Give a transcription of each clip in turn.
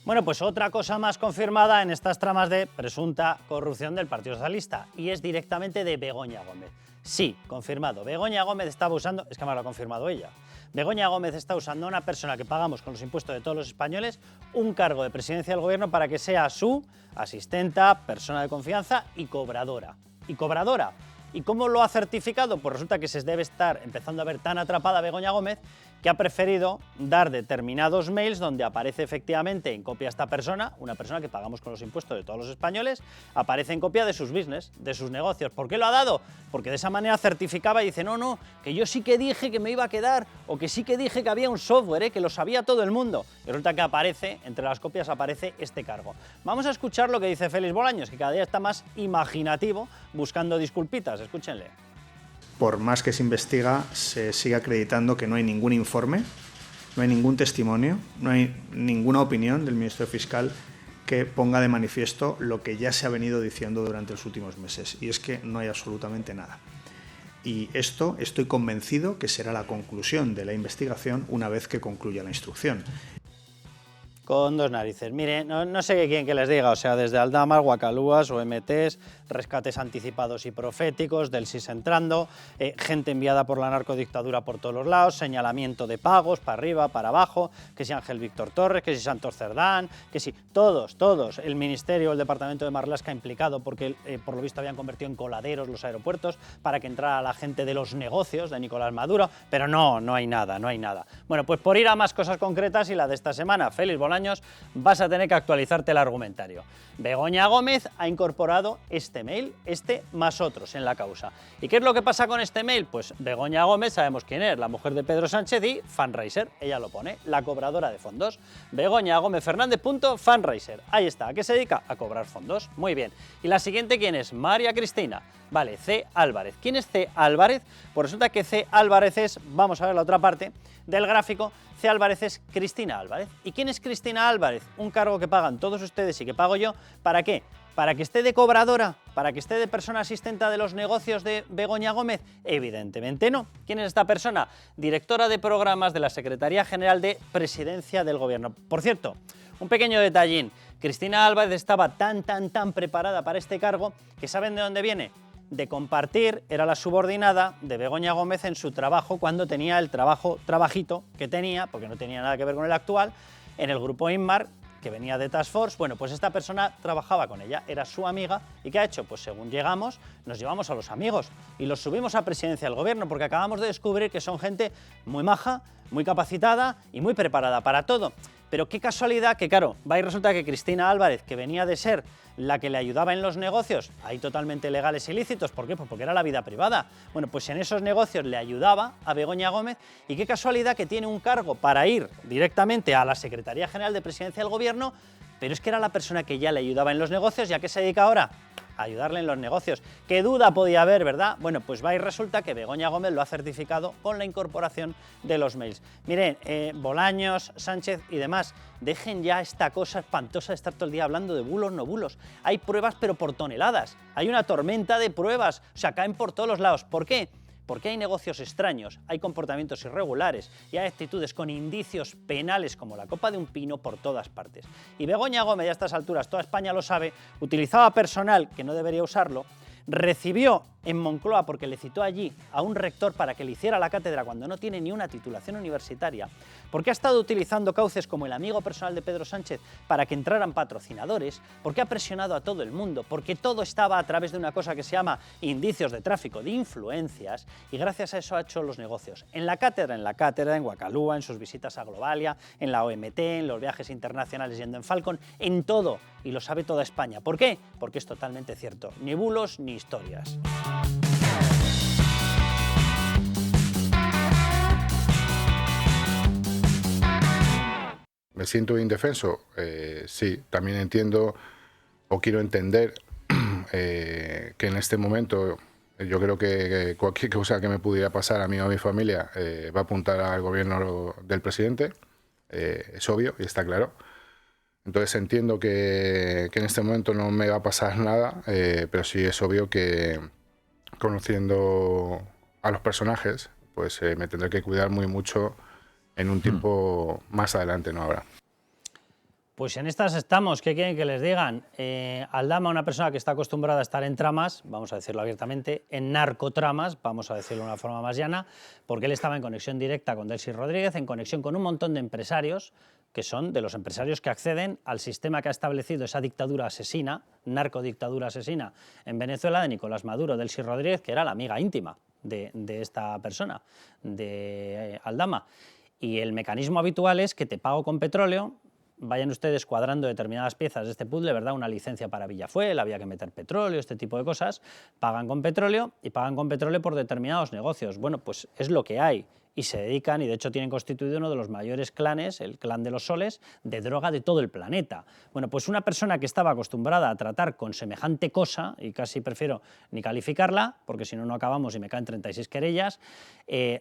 Bueno, pues otra cosa más confirmada en estas tramas de presunta corrupción del Partido Socialista, y es directamente de Begoña Gómez. Sí, confirmado. Begoña Gómez estaba usando, es que me lo ha confirmado ella, Begoña Gómez está usando a una persona que pagamos con los impuestos de todos los españoles, un cargo de presidencia del gobierno para que sea su asistenta, persona de confianza y cobradora. ¿Y cobradora? ¿Y cómo lo ha certificado? Pues resulta que se debe estar empezando a ver tan atrapada Begoña Gómez que ha preferido dar determinados mails donde aparece efectivamente en copia esta persona, una persona que pagamos con los impuestos de todos los españoles, aparece en copia de sus business, de sus negocios. ¿Por qué lo ha dado? Porque de esa manera certificaba y dice, no, que yo sí que dije que me iba a quedar, o que sí que dije que había un software, que lo sabía todo el mundo. Y resulta que aparece, entre las copias aparece este cargo. Vamos a escuchar lo que dice Félix Bolaños, que cada día está más imaginativo buscando disculpitas. Escúchenle. Por más que se investiga, se sigue acreditando que no hay ningún informe, no hay ningún testimonio, no hay ninguna opinión del Ministerio Fiscal que ponga de manifiesto lo que ya se ha venido diciendo durante los últimos meses, y es que no hay absolutamente nada. Y esto estoy convencido que será la conclusión de la investigación una vez que concluya la instrucción. Con dos narices. Mire, no sé qué quieren que les diga, o sea, desde Aldama, Guacalúas, OMTs, rescates anticipados y proféticos, del SIS entrando, gente enviada por la narcodictadura por todos los lados, señalamiento de pagos, para arriba, para abajo, que si Ángel Víctor Torres, que si Santos Cerdán, que si todos, el Ministerio, el Departamento de Marlaska implicado porque por lo visto habían convertido en coladeros los aeropuertos para que entrara la gente de los negocios de Nicolás Maduro, pero no hay nada. Bueno, pues por ir a más cosas concretas y la de esta semana, Félix Bolaños, vas a tener que actualizarte el argumentario. Begoña Gómez ha incorporado este mail, este más otros en la causa. ¿Y qué es lo que pasa con este mail? Pues Begoña Gómez, sabemos quién es, la mujer de Pedro Sánchez y fundraiser, ella lo pone, la cobradora de fondos. Begoña Gómez Fernández, fundraiser. Ahí está, ¿a qué se dedica? A cobrar fondos. Muy bien. ¿Y la siguiente quién es? María Cristina. Vale, C. Álvarez. ¿Quién es C. Álvarez? Pues resulta que C. Álvarez es, vamos a ver la otra parte del gráfico, C. Álvarez es Cristina Álvarez. ¿Y quién es Cristina Álvarez? Un cargo que pagan todos ustedes y que pago yo. ¿Para qué? ¿Para que esté de cobradora? ¿Para que esté de persona asistenta de los negocios de Begoña Gómez? Evidentemente no. ¿Quién es esta persona? Directora de programas de la Secretaría General de Presidencia del Gobierno. Por cierto, un pequeño detallín. Cristina Álvarez estaba tan preparada para este cargo que ¿saben de dónde viene? De compartir, era la subordinada de Begoña Gómez en su trabajo cuando tenía el trabajito que tenía, porque no tenía nada que ver con el actual, en el grupo Inmar, que venía de Task Force. Bueno, pues esta persona trabajaba con ella, era su amiga, ¿y qué ha hecho? Pues según llegamos, nos llevamos a los amigos y los subimos a presidencia del gobierno, porque acabamos de descubrir que son gente muy maja, muy capacitada y muy preparada para todo. Pero qué casualidad que, claro, va y resulta que Cristina Álvarez, que venía de ser la que le ayudaba en los negocios, ahí totalmente legales y lícitos, ¿por qué? Pues porque era la vida privada. Bueno, pues en esos negocios le ayudaba a Begoña Gómez, y qué casualidad que tiene un cargo para ir directamente a la Secretaría General de Presidencia del Gobierno, pero es que era la persona que ya le ayudaba en los negocios. ¿Y a qué se dedica ahora? A ayudarle en los negocios. ¿Qué duda podía haber, verdad? Bueno, pues va y resulta que Begoña Gómez lo ha certificado con la incorporación de los mails. Miren, Bolaños, Sánchez y demás, dejen ya esta cosa espantosa de estar todo el día hablando de bulos, no bulos. Hay pruebas, pero por toneladas. Hay una tormenta de pruebas, o sea, caen por todos los lados. ¿Por qué? Porque hay negocios extraños, hay comportamientos irregulares y hay actitudes con indicios penales como la copa de un pino por todas partes. Y Begoña Gómez, a estas alturas, toda España lo sabe, utilizaba personal que no debería usarlo, recibió en Moncloa, porque le citó allí a un rector para que le hiciera la cátedra cuando no tiene ni una titulación universitaria, porque ha estado utilizando cauces como el amigo personal de Pedro Sánchez para que entraran patrocinadores, porque ha presionado a todo el mundo, porque todo estaba a través de una cosa que se llama indicios de tráfico de influencias, y gracias a eso ha hecho los negocios. En la cátedra, en Guacalúa, en sus visitas a Globalia, en la OMT, en los viajes internacionales yendo en Falcon, en todo, y lo sabe toda España. ¿Por qué? Porque es totalmente cierto, ni bulos ni historias. ¿Me siento indefenso? Sí, también entiendo o quiero entender que en este momento yo creo que cualquier cosa que me pudiera pasar a mí o a mi familia va a apuntar al gobierno del presidente, es obvio y está claro. Entonces entiendo que en este momento no me va a pasar nada, pero sí es obvio que conociendo a los personajes, pues me tendré que cuidar muy mucho en un tiempo más adelante, no ahora. Pues en estas estamos, ¿qué quieren que les digan? Aldama, una persona que está acostumbrada a estar en tramas, vamos a decirlo abiertamente, en narcotramas, vamos a decirlo de una forma más llana, porque él estaba en conexión directa con Delcy Rodríguez, en conexión con un montón de empresarios, que son de los empresarios que acceden al sistema que ha establecido esa dictadura asesina, narcodictadura asesina, en Venezuela, de Nicolás Maduro, Delcy Rodríguez, que era la amiga íntima de esta persona, de Aldama. Y el mecanismo habitual es que te pago con petróleo. Vayan ustedes cuadrando determinadas piezas de este puzzle, ¿verdad? Una licencia para Villafuel, había que meter petróleo, este tipo de cosas. Pagan con petróleo y pagan con petróleo por determinados negocios. Bueno, pues es lo que hay. Y se dedican, y de hecho tienen constituido uno de los mayores clanes, el clan de los soles, de droga de todo el planeta. Bueno, pues una persona que estaba acostumbrada a tratar con semejante cosa, y casi prefiero ni calificarla, porque si no, no acabamos y me caen 36 querellas,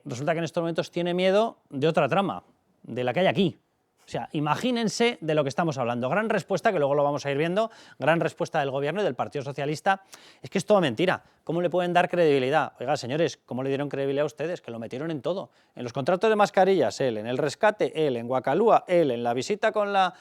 resulta que en estos momentos tiene miedo de otra trama, de la que hay aquí. O sea, imagínense de lo que estamos hablando. Gran respuesta, que luego lo vamos a ir viendo, gran respuesta del Gobierno y del Partido Socialista. Es que es todo mentira. ¿Cómo le pueden dar credibilidad? Oiga, señores, ¿cómo le dieron credibilidad a ustedes? Que lo metieron en todo. En los contratos de mascarillas, él. En el rescate, él. En Guacalúa, él. En la visita con la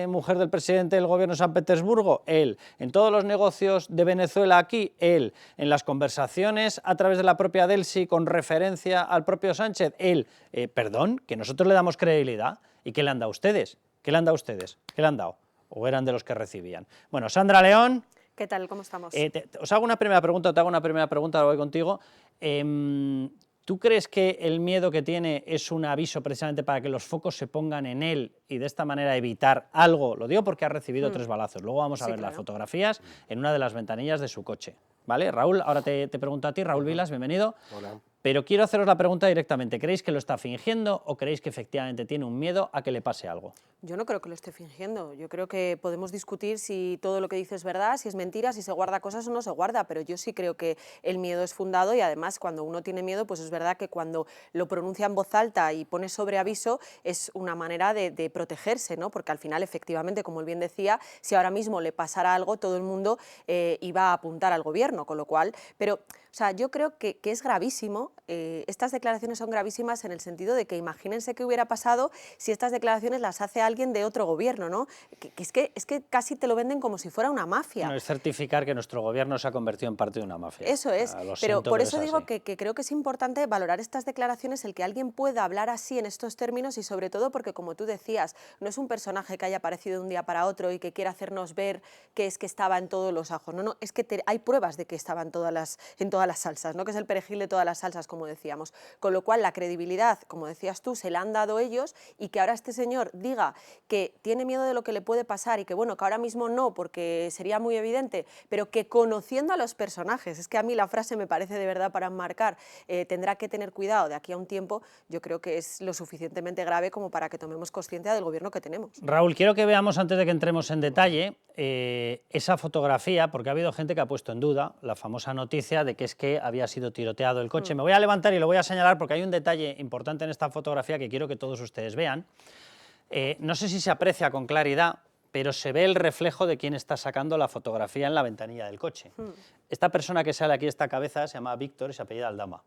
mujer del presidente del Gobierno de San Petersburgo, él. En todos los negocios de Venezuela aquí, él. En las conversaciones a través de la propia Delcy con referencia al propio Sánchez, él. Perdón, que nosotros le damos credibilidad. ¿Y qué le han dado a ustedes? ¿Qué le han dado a ustedes? ¿Qué le han dado? ¿O eran de los que recibían? Bueno, Sandra León. ¿Qué tal? ¿Cómo estamos? Os hago una primera pregunta, te hago una primera pregunta, ahora voy contigo. ¿Tú crees que el miedo que tiene es un aviso precisamente para que los focos se pongan en él y de esta manera evitar algo? Lo digo porque ha recibido 3 balazos. Luego vamos a ver las fotografías en una de las ventanillas de su coche. ¿Vale? Raúl, ahora te pregunto a ti, Raúl Vilas, bienvenido. Hola. Pero quiero haceros la pregunta directamente. ¿Creéis que lo está fingiendo o creéis que efectivamente tiene un miedo a que le pase algo? Yo no creo que lo esté fingiendo. Yo creo que podemos discutir si todo lo que dice es verdad, si es mentira, si se guarda cosas o no se guarda, pero yo sí creo que el miedo es fundado y además cuando uno tiene miedo, pues es verdad que cuando lo pronuncia en voz alta y pone sobre aviso es una manera de protegerse, ¿no? Porque al final, efectivamente, como él bien decía, si ahora mismo le pasara algo, todo el mundo iba a apuntar al gobierno, con lo cual, pero, o sea, yo creo que es gravísimo. Estas declaraciones son gravísimas en el sentido de que imagínense qué hubiera pasado si estas declaraciones las hace alguien de otro gobierno, ¿no? Es que casi te lo venden como si fuera una mafia. No, es certificar que nuestro gobierno se ha convertido en parte de una mafia. Eso es, pero por eso digo que creo que es importante valorar estas declaraciones, el que alguien pueda hablar así en estos términos y sobre todo porque, como tú decías, no es un personaje que haya aparecido de un día para otro y que quiera hacernos ver que es que estaba en todos los ajos. No, es que hay pruebas de que estaba en todas las salsas, ¿no? Que es el perejil de todas las salsas, como decíamos. Con lo cual, la credibilidad, como decías tú, se la han dado ellos y que ahora este señor diga que tiene miedo de lo que le puede pasar y que, bueno, que ahora mismo no, porque sería muy evidente, pero que conociendo a los personajes, es que a mí la frase me parece de verdad para enmarcar, tendrá que tener cuidado de aquí a un tiempo, yo creo que es lo suficientemente grave como para que tomemos conciencia del gobierno que tenemos. Raúl, quiero que veamos, antes de que entremos en detalle, esa fotografía, porque ha habido gente que ha puesto en duda la famosa noticia de que es que había sido tiroteado el coche. Me voy a levantar y lo voy a señalar porque hay un detalle importante en esta fotografía que quiero que todos ustedes vean. No sé si se aprecia con claridad, pero se ve el reflejo de quién está sacando la fotografía en la ventanilla del coche. Esta persona que sale aquí, esta cabeza, se llama Víctor y se apellida Aldama.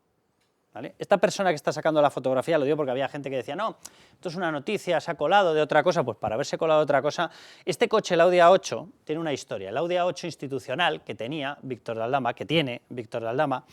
¿Vale? Esta persona que está sacando la fotografía, lo digo porque había gente que decía, no, esto es una noticia, se ha colado de otra cosa. Pues para haberse colado de otra cosa, este coche, el Audi A8, tiene una historia. El Audi A8 institucional que tenía Víctor de Aldama, que tiene Víctor de Aldama,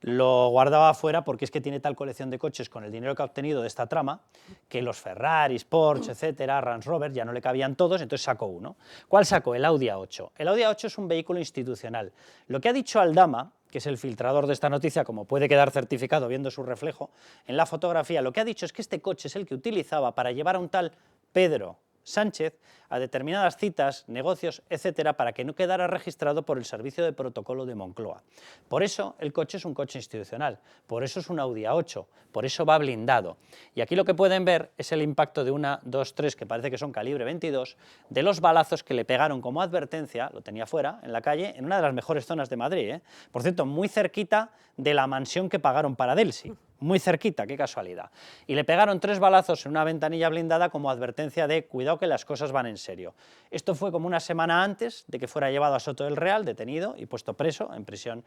lo guardaba afuera porque es que tiene tal colección de coches con el dinero que ha obtenido de esta trama, que los Ferraris, Porsche, etcétera, Range Rover, ya no le cabían todos, entonces sacó uno. ¿Cuál sacó? El Audi A8. El Audi A8 es un vehículo institucional. Lo que ha dicho Aldama, que es el filtrador de esta noticia, como puede quedar certificado viendo su reflejo en la fotografía, lo que ha dicho es que este coche es el que utilizaba para llevar a un tal Pedro Sánchez a determinadas citas, negocios, etcétera, para que no quedara registrado por el Servicio de Protocolo de Moncloa. Por eso el coche es un coche institucional, por eso es un Audi A8, por eso va blindado. Y aquí lo que pueden ver es el impacto de una, dos, tres, que parece que son calibre 22, de los balazos que le pegaron como advertencia, lo tenía fuera, en la calle, en una de las mejores zonas de Madrid, por cierto, muy cerquita de la mansión que pagaron para Delcy. Muy cerquita, qué casualidad. Y le pegaron 3 balazos en una ventanilla blindada como advertencia de cuidado que las cosas van en serio. Esto fue como una semana antes de que fuera llevado a Soto del Real, detenido y puesto preso en prisión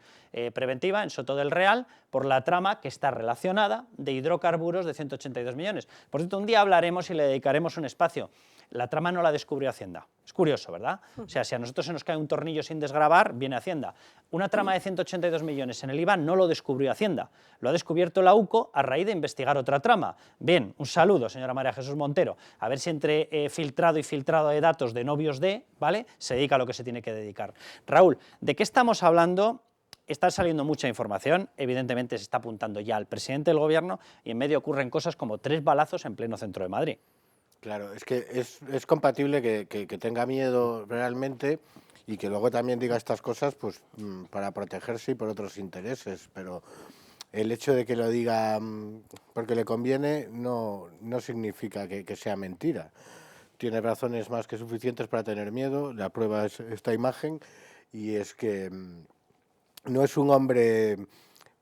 preventiva en Soto del Real por la trama que está relacionada de hidrocarburos de 182 millones. Por cierto, un día hablaremos y le dedicaremos un espacio. la trama no la descubrió Hacienda. Es curioso, ¿verdad? O sea, si a nosotros se nos cae un tornillo sin desgravar, viene Hacienda. Una trama de 182 millones en el IVA no lo descubrió Hacienda, lo ha descubierto la UCO a raíz de investigar otra trama. Bien, un saludo, señora María Jesús Montero, a ver si entre filtrado y filtrado de datos de novios de, ¿vale?, se dedica a lo que se tiene que dedicar. Raúl, ¿de qué estamos hablando? Está saliendo mucha información, evidentemente se está apuntando ya al presidente del gobierno y en medio ocurren cosas como 3 balazos en pleno centro de Madrid. Claro, es que es compatible que tenga miedo realmente y que luego también diga estas cosas pues para protegerse y por otros intereses, pero el hecho de que lo diga porque le conviene no significa que sea mentira. Tiene razones más que suficientes para tener miedo, la prueba es esta imagen, y es que no es un hombre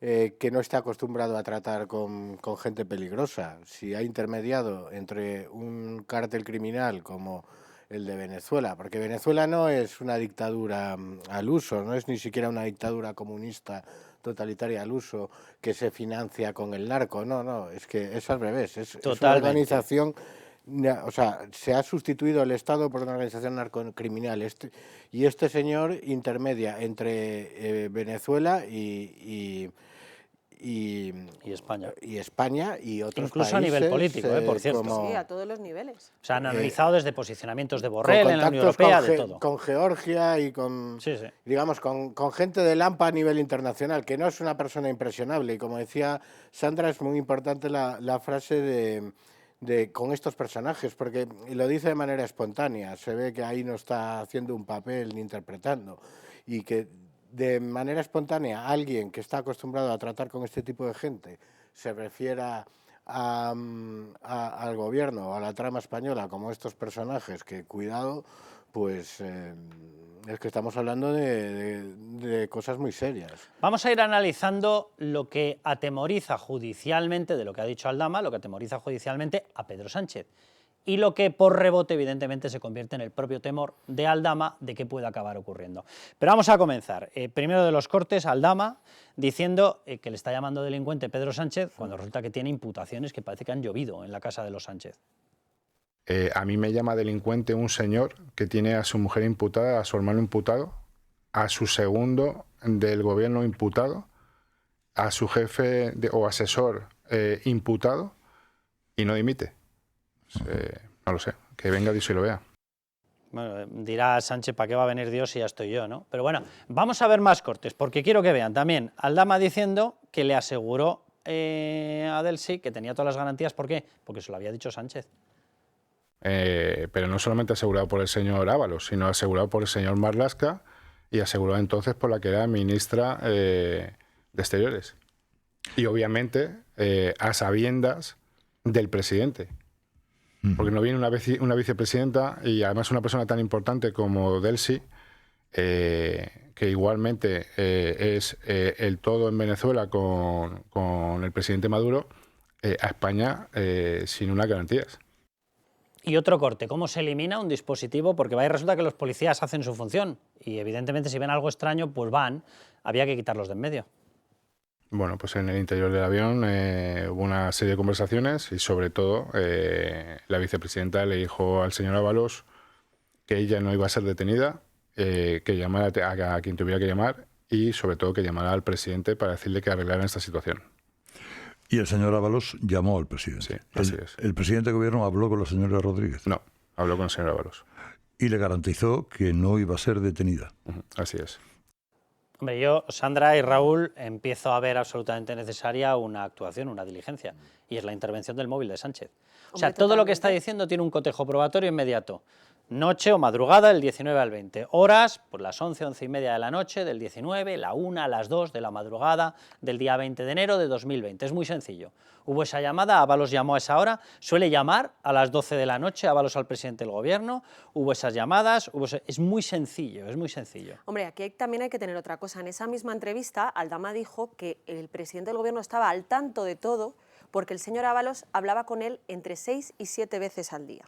que no está acostumbrado a tratar con gente peligrosa. Si ha intermediado entre un cártel criminal como el de Venezuela, porque Venezuela no es una dictadura al uso, no es ni siquiera una dictadura comunista totalitaria al uso que se financia con el narco, no, es que es al revés, es una organización, o sea, se ha sustituido el Estado por una organización narcocriminal, y este señor intermedia entre Venezuela y España y otros incluso países, a nivel político, por cierto. Sí, a todos los niveles. O sea, han analizado desde posicionamientos de Borrell en la Unión Europea, de todo. Con Georgia y digamos, con gente de Lampa a nivel internacional, que no es una persona impresionable. Y como decía Sandra, es muy importante la frase con estos personajes, porque lo dice de manera espontánea. Se ve que ahí no está haciendo un papel ni interpretando. Y que de manera espontánea alguien que está acostumbrado a tratar con este tipo de gente se refiera al gobierno o a la trama española como estos personajes, que cuidado, pues es que estamos hablando de cosas muy serias. Vamos a ir analizando lo que atemoriza judicialmente, de lo que ha dicho Aldama, lo que atemoriza judicialmente a Pedro Sánchez. Y lo que por rebote evidentemente se convierte en el propio temor de Aldama de que pueda acabar ocurriendo. Pero vamos a comenzar. Primero de los cortes, Aldama diciendo que le está llamando delincuente Pedro Sánchez cuando resulta que tiene imputaciones que parece que han llovido en la casa de los Sánchez. A mí me llama delincuente un señor que tiene a su mujer imputada, a su hermano imputado, a su segundo del gobierno imputado, a su jefe o asesor imputado y no dimite. No lo sé, que venga Dios y lo vea. Bueno, dirá Sánchez, ¿para qué va a venir Dios si ya estoy yo, ¿no? Pero bueno, vamos a ver más cortes, porque quiero que vean también Aldama diciendo que le aseguró a Delcy que tenía todas las garantías. ¿Por qué? Porque se lo había dicho Sánchez. Pero no solamente asegurado por el señor Ábalos, sino asegurado por el señor Marlaska y asegurado entonces por la que era ministra de Exteriores. Y obviamente a sabiendas del presidente. Porque no viene una vicepresidenta y además una persona tan importante como Delcy, que igualmente es el todo en Venezuela con el presidente Maduro, a España sin unas garantías. Y otro corte, ¿cómo se elimina un dispositivo? Porque vaya, resulta que los policías hacen su función y evidentemente si ven algo extraño, pues había que quitarlos de en medio. Bueno, pues en el interior del avión hubo una serie de conversaciones y sobre todo la vicepresidenta le dijo al señor Ábalos que ella no iba a ser detenida, que llamara a quien tuviera que llamar y sobre todo que llamara al presidente para decirle que arreglaran esta situación. Y el señor Ábalos llamó al presidente. Sí, así es. ¿El presidente de gobierno habló con la señora Rodríguez? No, habló con el señor Ábalos. Y le garantizó que no iba a ser detenida. Así es. Hombre, yo, Sandra y Raúl, empiezo a ver absolutamente necesaria una actuación, una diligencia, y es la intervención del móvil de Sánchez. O sea, todo lo que está diciendo tiene un cotejo probatorio inmediato. Noche o madrugada del 19 al 20. Horas, pues las 11, 11 y media de la noche del 19, la 1, las 2 de la madrugada del día 20 de enero de 2020. Es muy sencillo. Hubo esa llamada, Ábalos llamó a esa hora, suele llamar a las 12 de la noche Ábalos al presidente del gobierno, hubo esas llamadas, es muy sencillo, es muy sencillo. Hombre, aquí también hay que tener otra cosa. En esa misma entrevista, Aldama dijo que el presidente del gobierno estaba al tanto de todo porque el señor Ábalos hablaba con él entre 6 y 7 veces al día.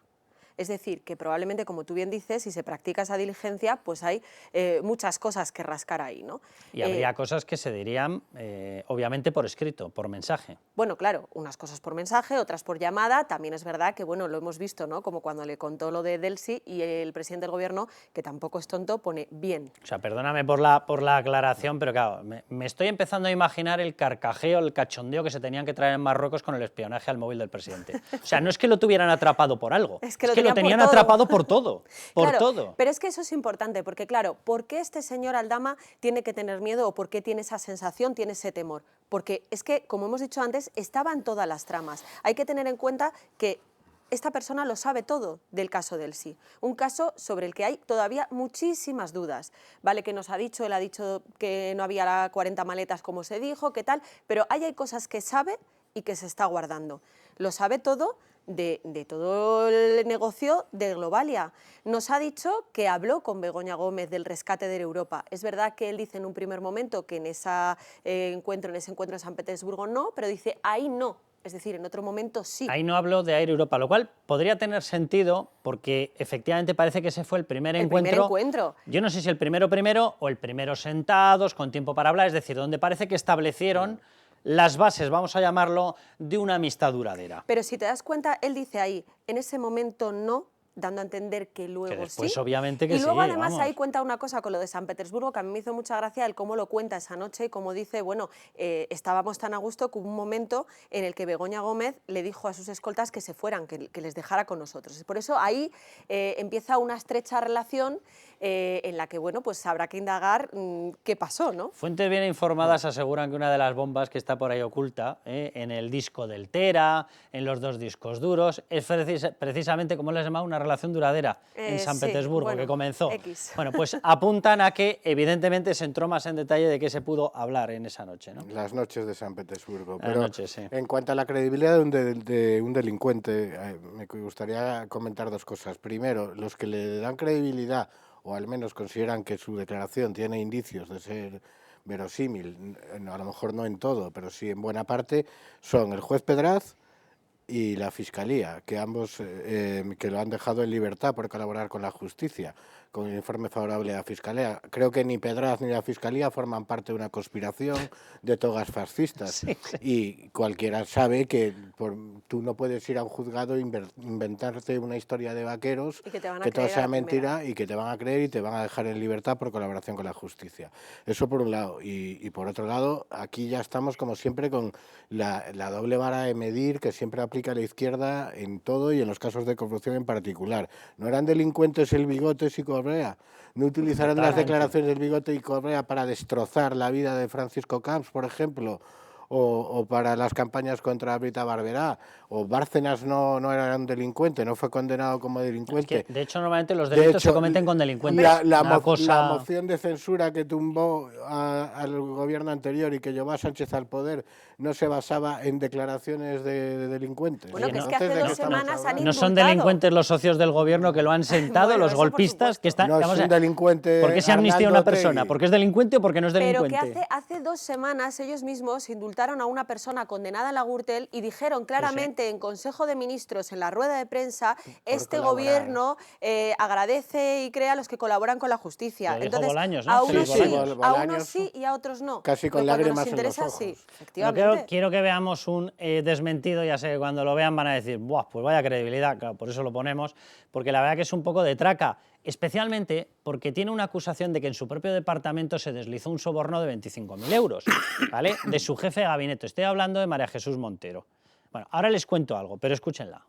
Es decir, que probablemente, como tú bien dices, si se practica esa diligencia, pues hay muchas cosas que rascar ahí, ¿no? Y habría cosas que se dirían, obviamente, por escrito, por mensaje. Bueno, claro, unas cosas por mensaje, otras por llamada. También es verdad que, bueno, lo hemos visto, ¿no? Como cuando le contó lo de Delcy y el presidente del gobierno, que tampoco es tonto, pone bien. O sea, perdóname por la aclaración, pero claro, me estoy empezando a imaginar el carcajeo, el cachondeo que se tenían que traer en Marruecos con el espionaje al móvil del presidente. O sea, no es que lo tuvieran atrapado por algo, es que lo tenían atrapado por todo, todo. Pero es que eso es importante, porque claro, ¿por qué este señor Aldama tiene que tener miedo o por qué tiene esa sensación, tiene ese temor? Porque es que, como hemos dicho antes, estaban todas las tramas. Hay que tener en cuenta que esta persona lo sabe todo del caso Delcy, un caso sobre el que hay todavía muchísimas dudas. Vale, que nos ha dicho, él ha dicho que no había las 40 maletas como se dijo, qué tal, pero hay cosas que sabe y que se está guardando. Lo sabe todo de todo el negocio de Globalia. Nos ha dicho que habló con Begoña Gómez del rescate de Europa. Es verdad que él dice en un primer momento que en ese encuentro en San Petersburgo no, pero dice ahí no. Es decir, en otro momento sí. Ahí no habló de Air Europa, lo cual podría tener sentido porque efectivamente parece que ese fue el primer encuentro. Yo no sé si el primero o el primero sentados, con tiempo para hablar, es decir, donde parece que establecieron las bases, vamos a llamarlo, de una amistad duradera. Pero si te das cuenta, él dice ahí, en ese momento no, dando a entender que luego que después, sí. Obviamente que y luego sí, además vamos. Ahí cuenta una cosa con lo de San Petersburgo que a mí me hizo mucha gracia el cómo lo cuenta esa noche y cómo dice, bueno, estábamos tan a gusto que hubo un momento en el que Begoña Gómez le dijo a sus escoltas que se fueran, que les dejara con nosotros. Por eso ahí empieza una estrecha relación en la que, bueno, pues habrá que indagar qué pasó, ¿no? Fuentes bien informadas aseguran que una de las bombas que está por ahí oculta, en el disco del Tera, en los 2 discos duros, es precisamente, como les llamaba, una relación duradera en San Petersburgo, bueno, que comenzó. Bueno, pues apuntan a que evidentemente se entró más en detalle de qué se pudo hablar en esa noche, ¿no? Las noches de San Petersburgo. Las noches, sí. En cuanto a la credibilidad de un delincuente, me gustaría comentar 2 cosas. Primero, los que le dan credibilidad, o al menos consideran que su declaración tiene indicios de ser verosímil, a lo mejor no en todo, pero sí en buena parte, son el juez Pedraz y la Fiscalía, que ambos que lo han dejado en libertad por colaborar con la justicia, con el informe favorable a la Fiscalía. Creo que ni Pedraz ni la Fiscalía forman parte de una conspiración de togas fascistas. Sí. Y cualquiera sabe que tú no puedes ir a un juzgado e inventarte una historia de vaqueros, que todo sea mentira y que te van a creer y te van a dejar en libertad por colaboración con la justicia. Eso por un lado. Y por otro lado, aquí ya estamos como siempre con la doble vara de medir que siempre aplica la izquierda en todo y en los casos de corrupción en particular. ¿No eran delincuentes el Bigotes y Correa? ¿No utilizaron las declaraciones del Bigote y Correa para destrozar la vida de Francisco Camps, por ejemplo? O para las campañas contra Brita Barberá, o Bárcenas no era un delincuente, no fue condenado como delincuente. Es que, de hecho, normalmente los delitos se cometen con delincuentes. La moción de censura que tumbó al gobierno anterior y que llevó a Sánchez al poder no se basaba en declaraciones de delincuentes. Bueno, que es que hace 2 semanas han indultado. No son delincuentes los socios del gobierno que lo han sentado, bueno, los golpistas que están... No es un delincuente. ¿Por qué se amnistía a una persona? ¿Porque es delincuente o porque no es delincuente? Pero que hace 2 semanas ellos mismos indultaron a una persona condenada a la Gürtel y dijeron claramente en Consejo de Ministros, en la rueda de prensa, este gobierno agradece y crea a los que colaboran con la justicia. Entonces, Bolaños, ¿no? A unos sí y a otros no. Casi con lágrimas en los ojos. Sí, efectivamente. Quiero que veamos un desmentido, ya sé que cuando lo vean van a decir, buah, pues vaya credibilidad, claro, por eso lo ponemos, porque la verdad que es un poco de traca, especialmente porque tiene una acusación de que en su propio departamento se deslizó un soborno de 25.000 euros, ¿vale? De su jefe de gabinete. Estoy hablando de María Jesús Montero. Bueno, ahora les cuento algo, pero escúchenla.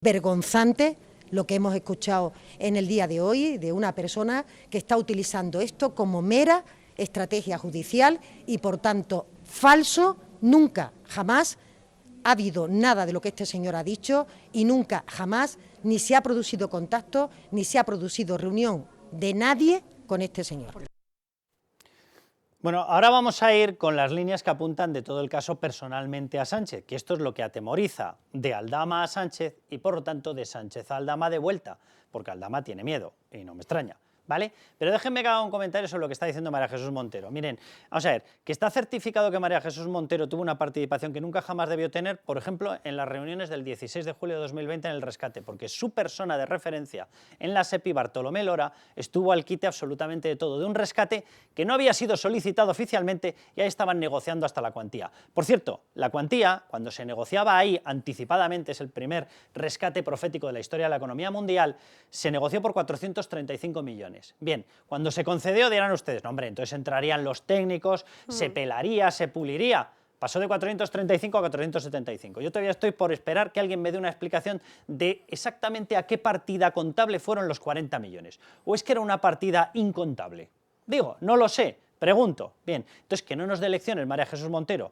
Vergonzante lo que hemos escuchado en el día de hoy de una persona que está utilizando esto como mera estrategia judicial y, por tanto, falso. Nunca, jamás ha habido nada de lo que este señor ha dicho y nunca, jamás, ni se ha producido contacto, ni se ha producido reunión de nadie con este señor. Bueno, ahora vamos a ir con las líneas que apuntan de todo el caso personalmente a Sánchez, que esto es lo que atemoriza de Aldama a Sánchez y, por lo tanto, de Sánchez a Aldama de vuelta, porque Aldama tiene miedo, y no me extraña. ¿vale? Pero déjenme que haga un comentario sobre lo que está diciendo María Jesús Montero. Miren, vamos a ver, que está certificado que María Jesús Montero tuvo una participación que nunca jamás debió tener, por ejemplo, en las reuniones del 16 de julio de 2020 en el rescate, porque su persona de referencia en la SEPI, Bartolomé Lora, estuvo al quite absolutamente de todo, de un rescate que no había sido solicitado oficialmente y ahí estaban negociando hasta la cuantía. Por cierto, la cuantía, cuando se negociaba ahí anticipadamente, es el primer rescate profético de la historia de la economía mundial, se negoció por 435 millones. Bien, cuando se concedió dirán ustedes, no hombre, entonces entrarían los técnicos, se pelaría, se puliría. Pasó de 435 a 475. Yo todavía estoy por esperar que alguien me dé una explicación de exactamente a qué partida contable fueron los 40 millones. ¿O es que era una partida incontable? Digo, no lo sé, pregunto. Bien, entonces que no nos dé lecciones María Jesús Montero.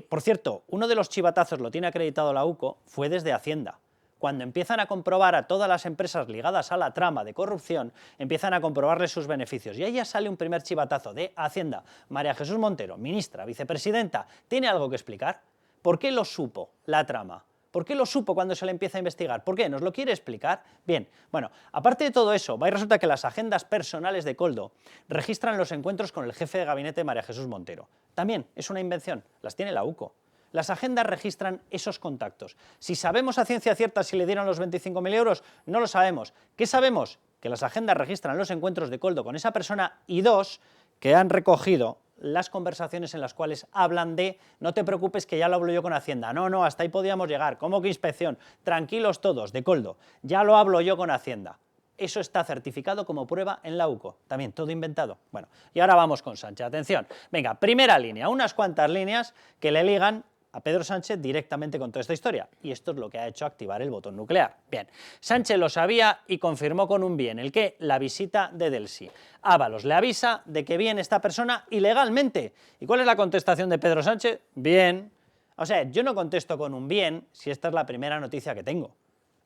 Por cierto, uno de los chivatazos, lo tiene acreditado la UCO, fue desde Hacienda. Cuando empiezan a comprobar a todas las empresas ligadas a la trama de corrupción, empiezan a comprobarles sus beneficios. Y ahí ya sale un primer chivatazo de Hacienda. María Jesús Montero, ministra, vicepresidenta, ¿tiene algo que explicar? ¿Por qué lo supo la trama? ¿Por qué lo supo cuando se le empieza a investigar? ¿Por qué? ¿Nos lo quiere explicar? Bien, bueno, aparte de todo eso, va y resulta que las agendas personales de Koldo registran los encuentros con el jefe de gabinete de María Jesús Montero. También es una invención, las tiene la UCO. Las agendas registran esos contactos. Si sabemos a ciencia cierta si le dieron los 25.000 euros, no lo sabemos. ¿Qué sabemos? Que las agendas registran los encuentros de Koldo con esa persona y dos, que han recogido las conversaciones en las cuales hablan de no te preocupes que ya lo hablo yo con Hacienda, no, hasta ahí podíamos llegar, ¿cómo que inspección? Tranquilos todos, de Koldo, ya lo hablo yo con Hacienda. Eso está certificado como prueba en la UCO, también todo inventado. Bueno, y ahora vamos con Sánchez, atención, venga, primera línea, unas cuantas líneas que le ligan a Pedro Sánchez directamente con toda esta historia, y esto es lo que ha hecho activar el botón nuclear. Bien, Sánchez lo sabía y confirmó con un bien, el que la visita de Delcy. Ábalos le avisa de que viene esta persona ilegalmente. ¿Y cuál es la contestación de Pedro Sánchez? Bien. O sea, yo no contesto con un bien si esta es la primera noticia que tengo.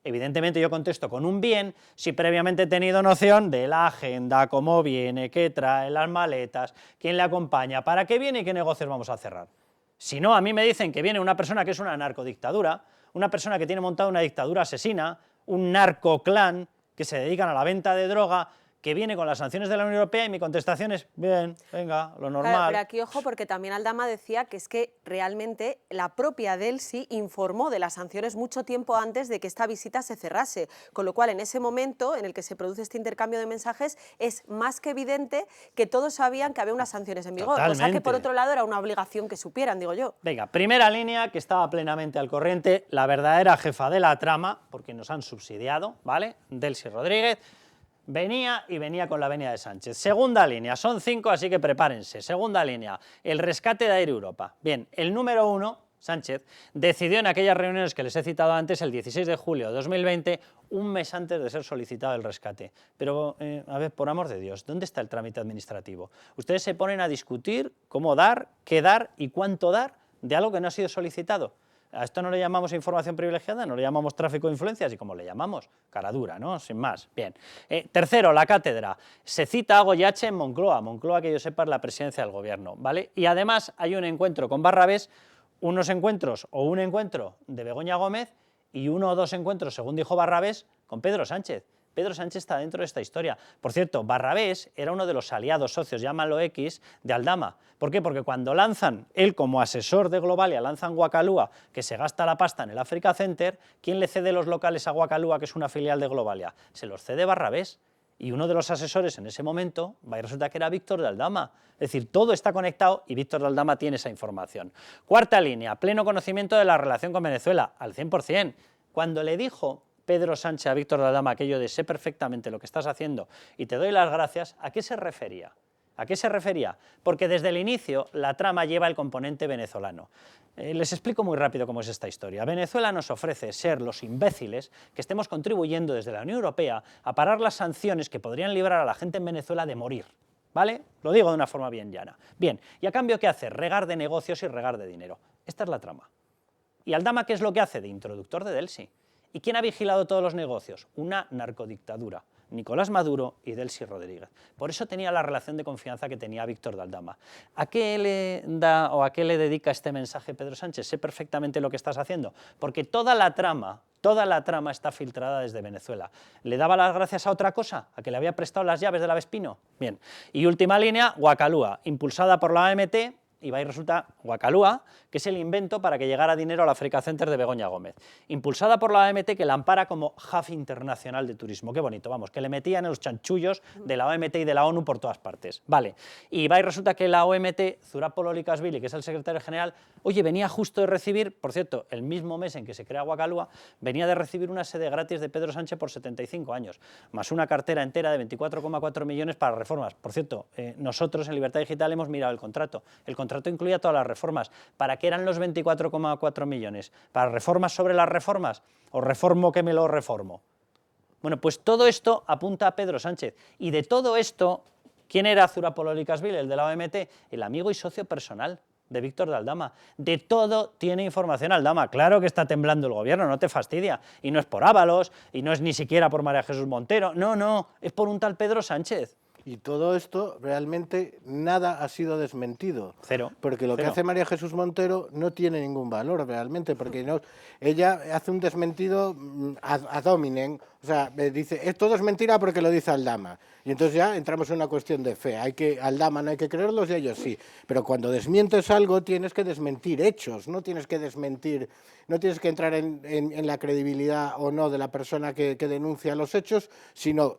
Evidentemente yo contesto con un bien si previamente he tenido noción de la agenda, cómo viene, qué trae, las maletas, quién le acompaña, para qué viene y qué negocios vamos a cerrar. Si no, a mí me dicen que viene una persona que es una narcodictadura, una persona que tiene montada una dictadura asesina, un narcoclan que se dedican a la venta de droga, que viene con las sanciones de la Unión Europea, y mi contestación es, bien, venga, lo normal. Claro, pero aquí ojo, porque también Aldama decía que es que realmente la propia Delcy informó de las sanciones mucho tiempo antes de que esta visita se cerrase, con lo cual en ese momento en el que se produce este intercambio de mensajes es más que evidente que todos sabían que había unas sanciones en vigor, cosa que por otro lado era una obligación que supieran, digo yo. Venga, primera línea, que estaba plenamente al corriente, la verdadera jefa de la trama, porque nos han subsidiado, ¿vale? Delcy Rodríguez. Venía con la venia de Sánchez. Segunda línea, son 5, así que prepárense. Segunda línea, el rescate de Air Europa. Bien, el número 1, Sánchez, decidió en aquellas reuniones que les he citado antes, el 16 de julio de 2020, un mes antes de ser solicitado el rescate. Pero, a ver, por amor de Dios, ¿dónde está el trámite administrativo? Ustedes se ponen a discutir cómo dar, qué dar y cuánto dar de algo que no ha sido solicitado. A esto no le llamamos información privilegiada, no le llamamos tráfico de influencias, y como le llamamos, cara dura, ¿no? Sin más. Bien. Tercero, la cátedra. Se cita a Goyache en Moncloa. Moncloa, que yo sepa, es la presidencia del gobierno, ¿vale? Y además hay un encuentro con Barrabés, unos encuentros o un encuentro de Begoña Gómez y uno o dos encuentros, según dijo Barrabés, con Pedro Sánchez. Pedro Sánchez está dentro de esta historia. Por cierto, Barrabés era uno de los aliados socios, llámalo X, de Aldama. ¿Por qué? Porque cuando lanzan, él como asesor de Globalia, lanzan Guacalúa, que se gasta la pasta en el Africa Center, ¿quién le cede los locales a Guacalúa, que es una filial de Globalia? Se los cede Barrabés. Y uno de los asesores en ese momento, resulta que era Víctor de Aldama. Es decir, todo está conectado y Víctor de Aldama tiene esa información. Cuarta línea, pleno conocimiento de la relación con Venezuela, al 100%. Cuando le dijo Pedro Sánchez a Víctor de Aldama aquello de sé perfectamente lo que estás haciendo y te doy las gracias, ¿a qué se refería? ¿A qué se refería? Porque desde el inicio la trama lleva el componente venezolano. Les explico muy rápido cómo es esta historia. Venezuela nos ofrece ser los imbéciles que estemos contribuyendo desde la Unión Europea a parar las sanciones que podrían librar a la gente en Venezuela de morir, ¿vale? Lo digo de una forma bien llana. Bien, ¿y a cambio qué hace? Regar de negocios y regar de dinero. Esta es la trama. ¿Y Aldama qué es lo que hace? De introductor de Delcy. ¿Y quién ha vigilado todos los negocios? Una narcodictadura, Nicolás Maduro y Delcy Rodríguez. Por eso tenía la relación de confianza que tenía Víctor de Aldama. ¿A qué le da o a qué le dedica este mensaje Pedro Sánchez? Sé perfectamente lo que estás haciendo, porque toda la trama Toda la trama está filtrada desde Venezuela. ¿Le daba las gracias a otra cosa? ¿A que le había prestado las llaves del Avespino? Bien. Y última línea, Guacalúa, impulsada por la OMT, y va y resulta Guacalúa, que es el invento para que llegara dinero al Africa Center de Begoña Gómez. Impulsada por la OMT, que la ampara como hub internacional de turismo. Qué bonito, vamos, que le metían en los chanchullos de la OMT y de la ONU por todas partes. Vale, y va y resulta que la OMT, Zurab Pololikashvili, que es el secretario general, oye, venía justo de recibir, por cierto, el mismo mes en que se crea Guacalúa, venía de recibir una sede gratis de Pedro Sánchez por 75 años, más una cartera entera de 24,4 millones para reformas. Por cierto, nosotros en Libertad Digital hemos mirado el contrato. El contrato incluía todas las reformas. ¿Para qué eran los 24,4 millones? ¿Para reformas sobre las reformas? ¿O reformo que me lo reformo? Bueno, pues todo esto apunta a Pedro Sánchez. Y de todo esto, ¿quién era Zurab Pololikashvili, el de la OMT? El amigo y socio personal de Víctor de Aldama. De todo tiene información Aldama. Claro que está temblando el gobierno, no te fastidia. Y no es por Ábalos, y no es ni siquiera por María Jesús Montero. No, no, es por un tal Pedro Sánchez. Y todo esto, realmente, nada ha sido desmentido. Cero. Porque lo que hace María Jesús Montero no tiene ningún valor, realmente, porque no, ella hace un desmentido ad hominem. O sea, dice, todo es mentira porque lo dice Aldama. Y entonces ya entramos en una cuestión de fe. Aldama no hay que creerlos y ellos sí. Pero cuando desmientes algo, tienes que desmentir hechos, no tienes que desmentir, no tienes que entrar en la credibilidad o no de la persona que denuncia los hechos, sino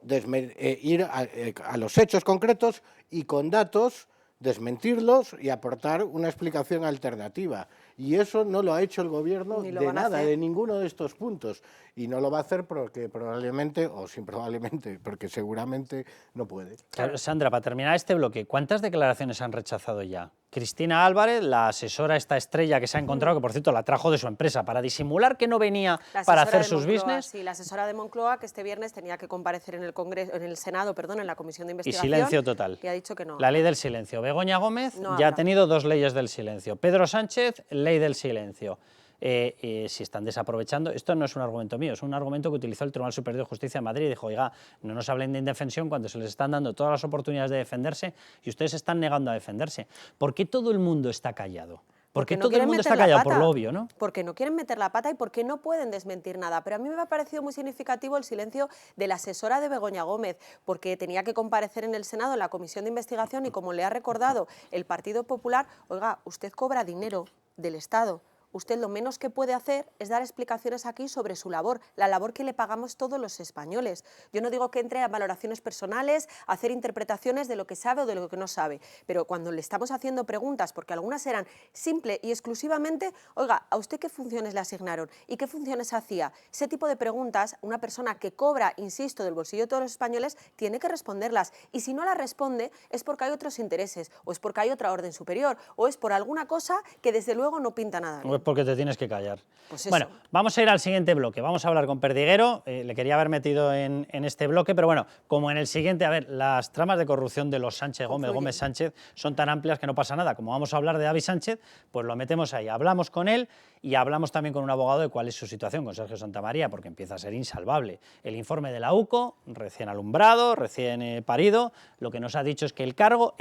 ir a los hechos concretos y con datos desmentirlos y aportar una explicación alternativa. Y eso no lo ha hecho el gobierno de nada, de ninguno de estos puntos. Y no lo va a hacer porque probablemente, o sin probablemente, porque seguramente no puede. Claro, Sandra, para terminar este bloque, ¿cuántas declaraciones han rechazado ya? Cristina Álvarez, la asesora esta estrella que se ha encontrado, que por cierto la trajo de su empresa, para disimular que no venía para hacer sus business. Sí, la asesora de Moncloa, que este viernes tenía que comparecer en el Congreso, en el Senado, perdón, en la Comisión de Investigación. Y silencio total. Y ha dicho que no. La ley del silencio. Begoña Gómez ya ha tenido 2 leyes del silencio. Pedro Sánchez, ley del silencio. Si están desaprovechando, esto no es un argumento mío, es un argumento que utilizó el Tribunal Superior de Justicia de Madrid y dijo, oiga, no nos hablen de indefensión cuando se les están dando todas las oportunidades de defenderse y ustedes se están negando a defenderse. ¿Por qué todo el mundo está callado? Porque todo el mundo está callado por lo obvio, ¿no? Porque no quieren meter la pata y porque no pueden desmentir nada. Pero a mí me ha parecido muy significativo el silencio de la asesora de Begoña Gómez, porque tenía que comparecer en el Senado en la Comisión de Investigación y como le ha recordado el Partido Popular, oiga, usted cobra dinero del Estado. Usted lo menos que puede hacer es dar explicaciones aquí sobre su labor, la labor que le pagamos todos los españoles. Yo no digo que entre a valoraciones personales, a hacer interpretaciones de lo que sabe o de lo que no sabe, pero cuando le estamos haciendo preguntas, porque algunas eran simple y exclusivamente, oiga, ¿a usted qué funciones le asignaron y qué funciones hacía? Ese tipo de preguntas, una persona que cobra, insisto, del bolsillo de todos los españoles, tiene que responderlas. Y si no la responde es porque hay otros intereses, o es porque hay otra orden superior, o es por alguna cosa que desde luego no pinta nada bien. Porque te tienes que callar. Pues bueno, vamos a ir al siguiente bloque. Vamos a hablar con Perdiguero. Le quería haber metido en este bloque, pero bueno, como en el siguiente, a ver, las tramas de corrupción de los Sánchez Gómez, Gómez Sánchez, son tan amplias que no pasa nada. Como vamos a hablar de David Sánchez, pues lo metemos ahí. Hablamos con él y hablamos también con un abogado de cuál es su situación, con Sergio Santamaría, porque empieza a ser insalvable. El informe de la UCO, recién alumbrado, recién parido, lo que nos ha dicho es que el cargo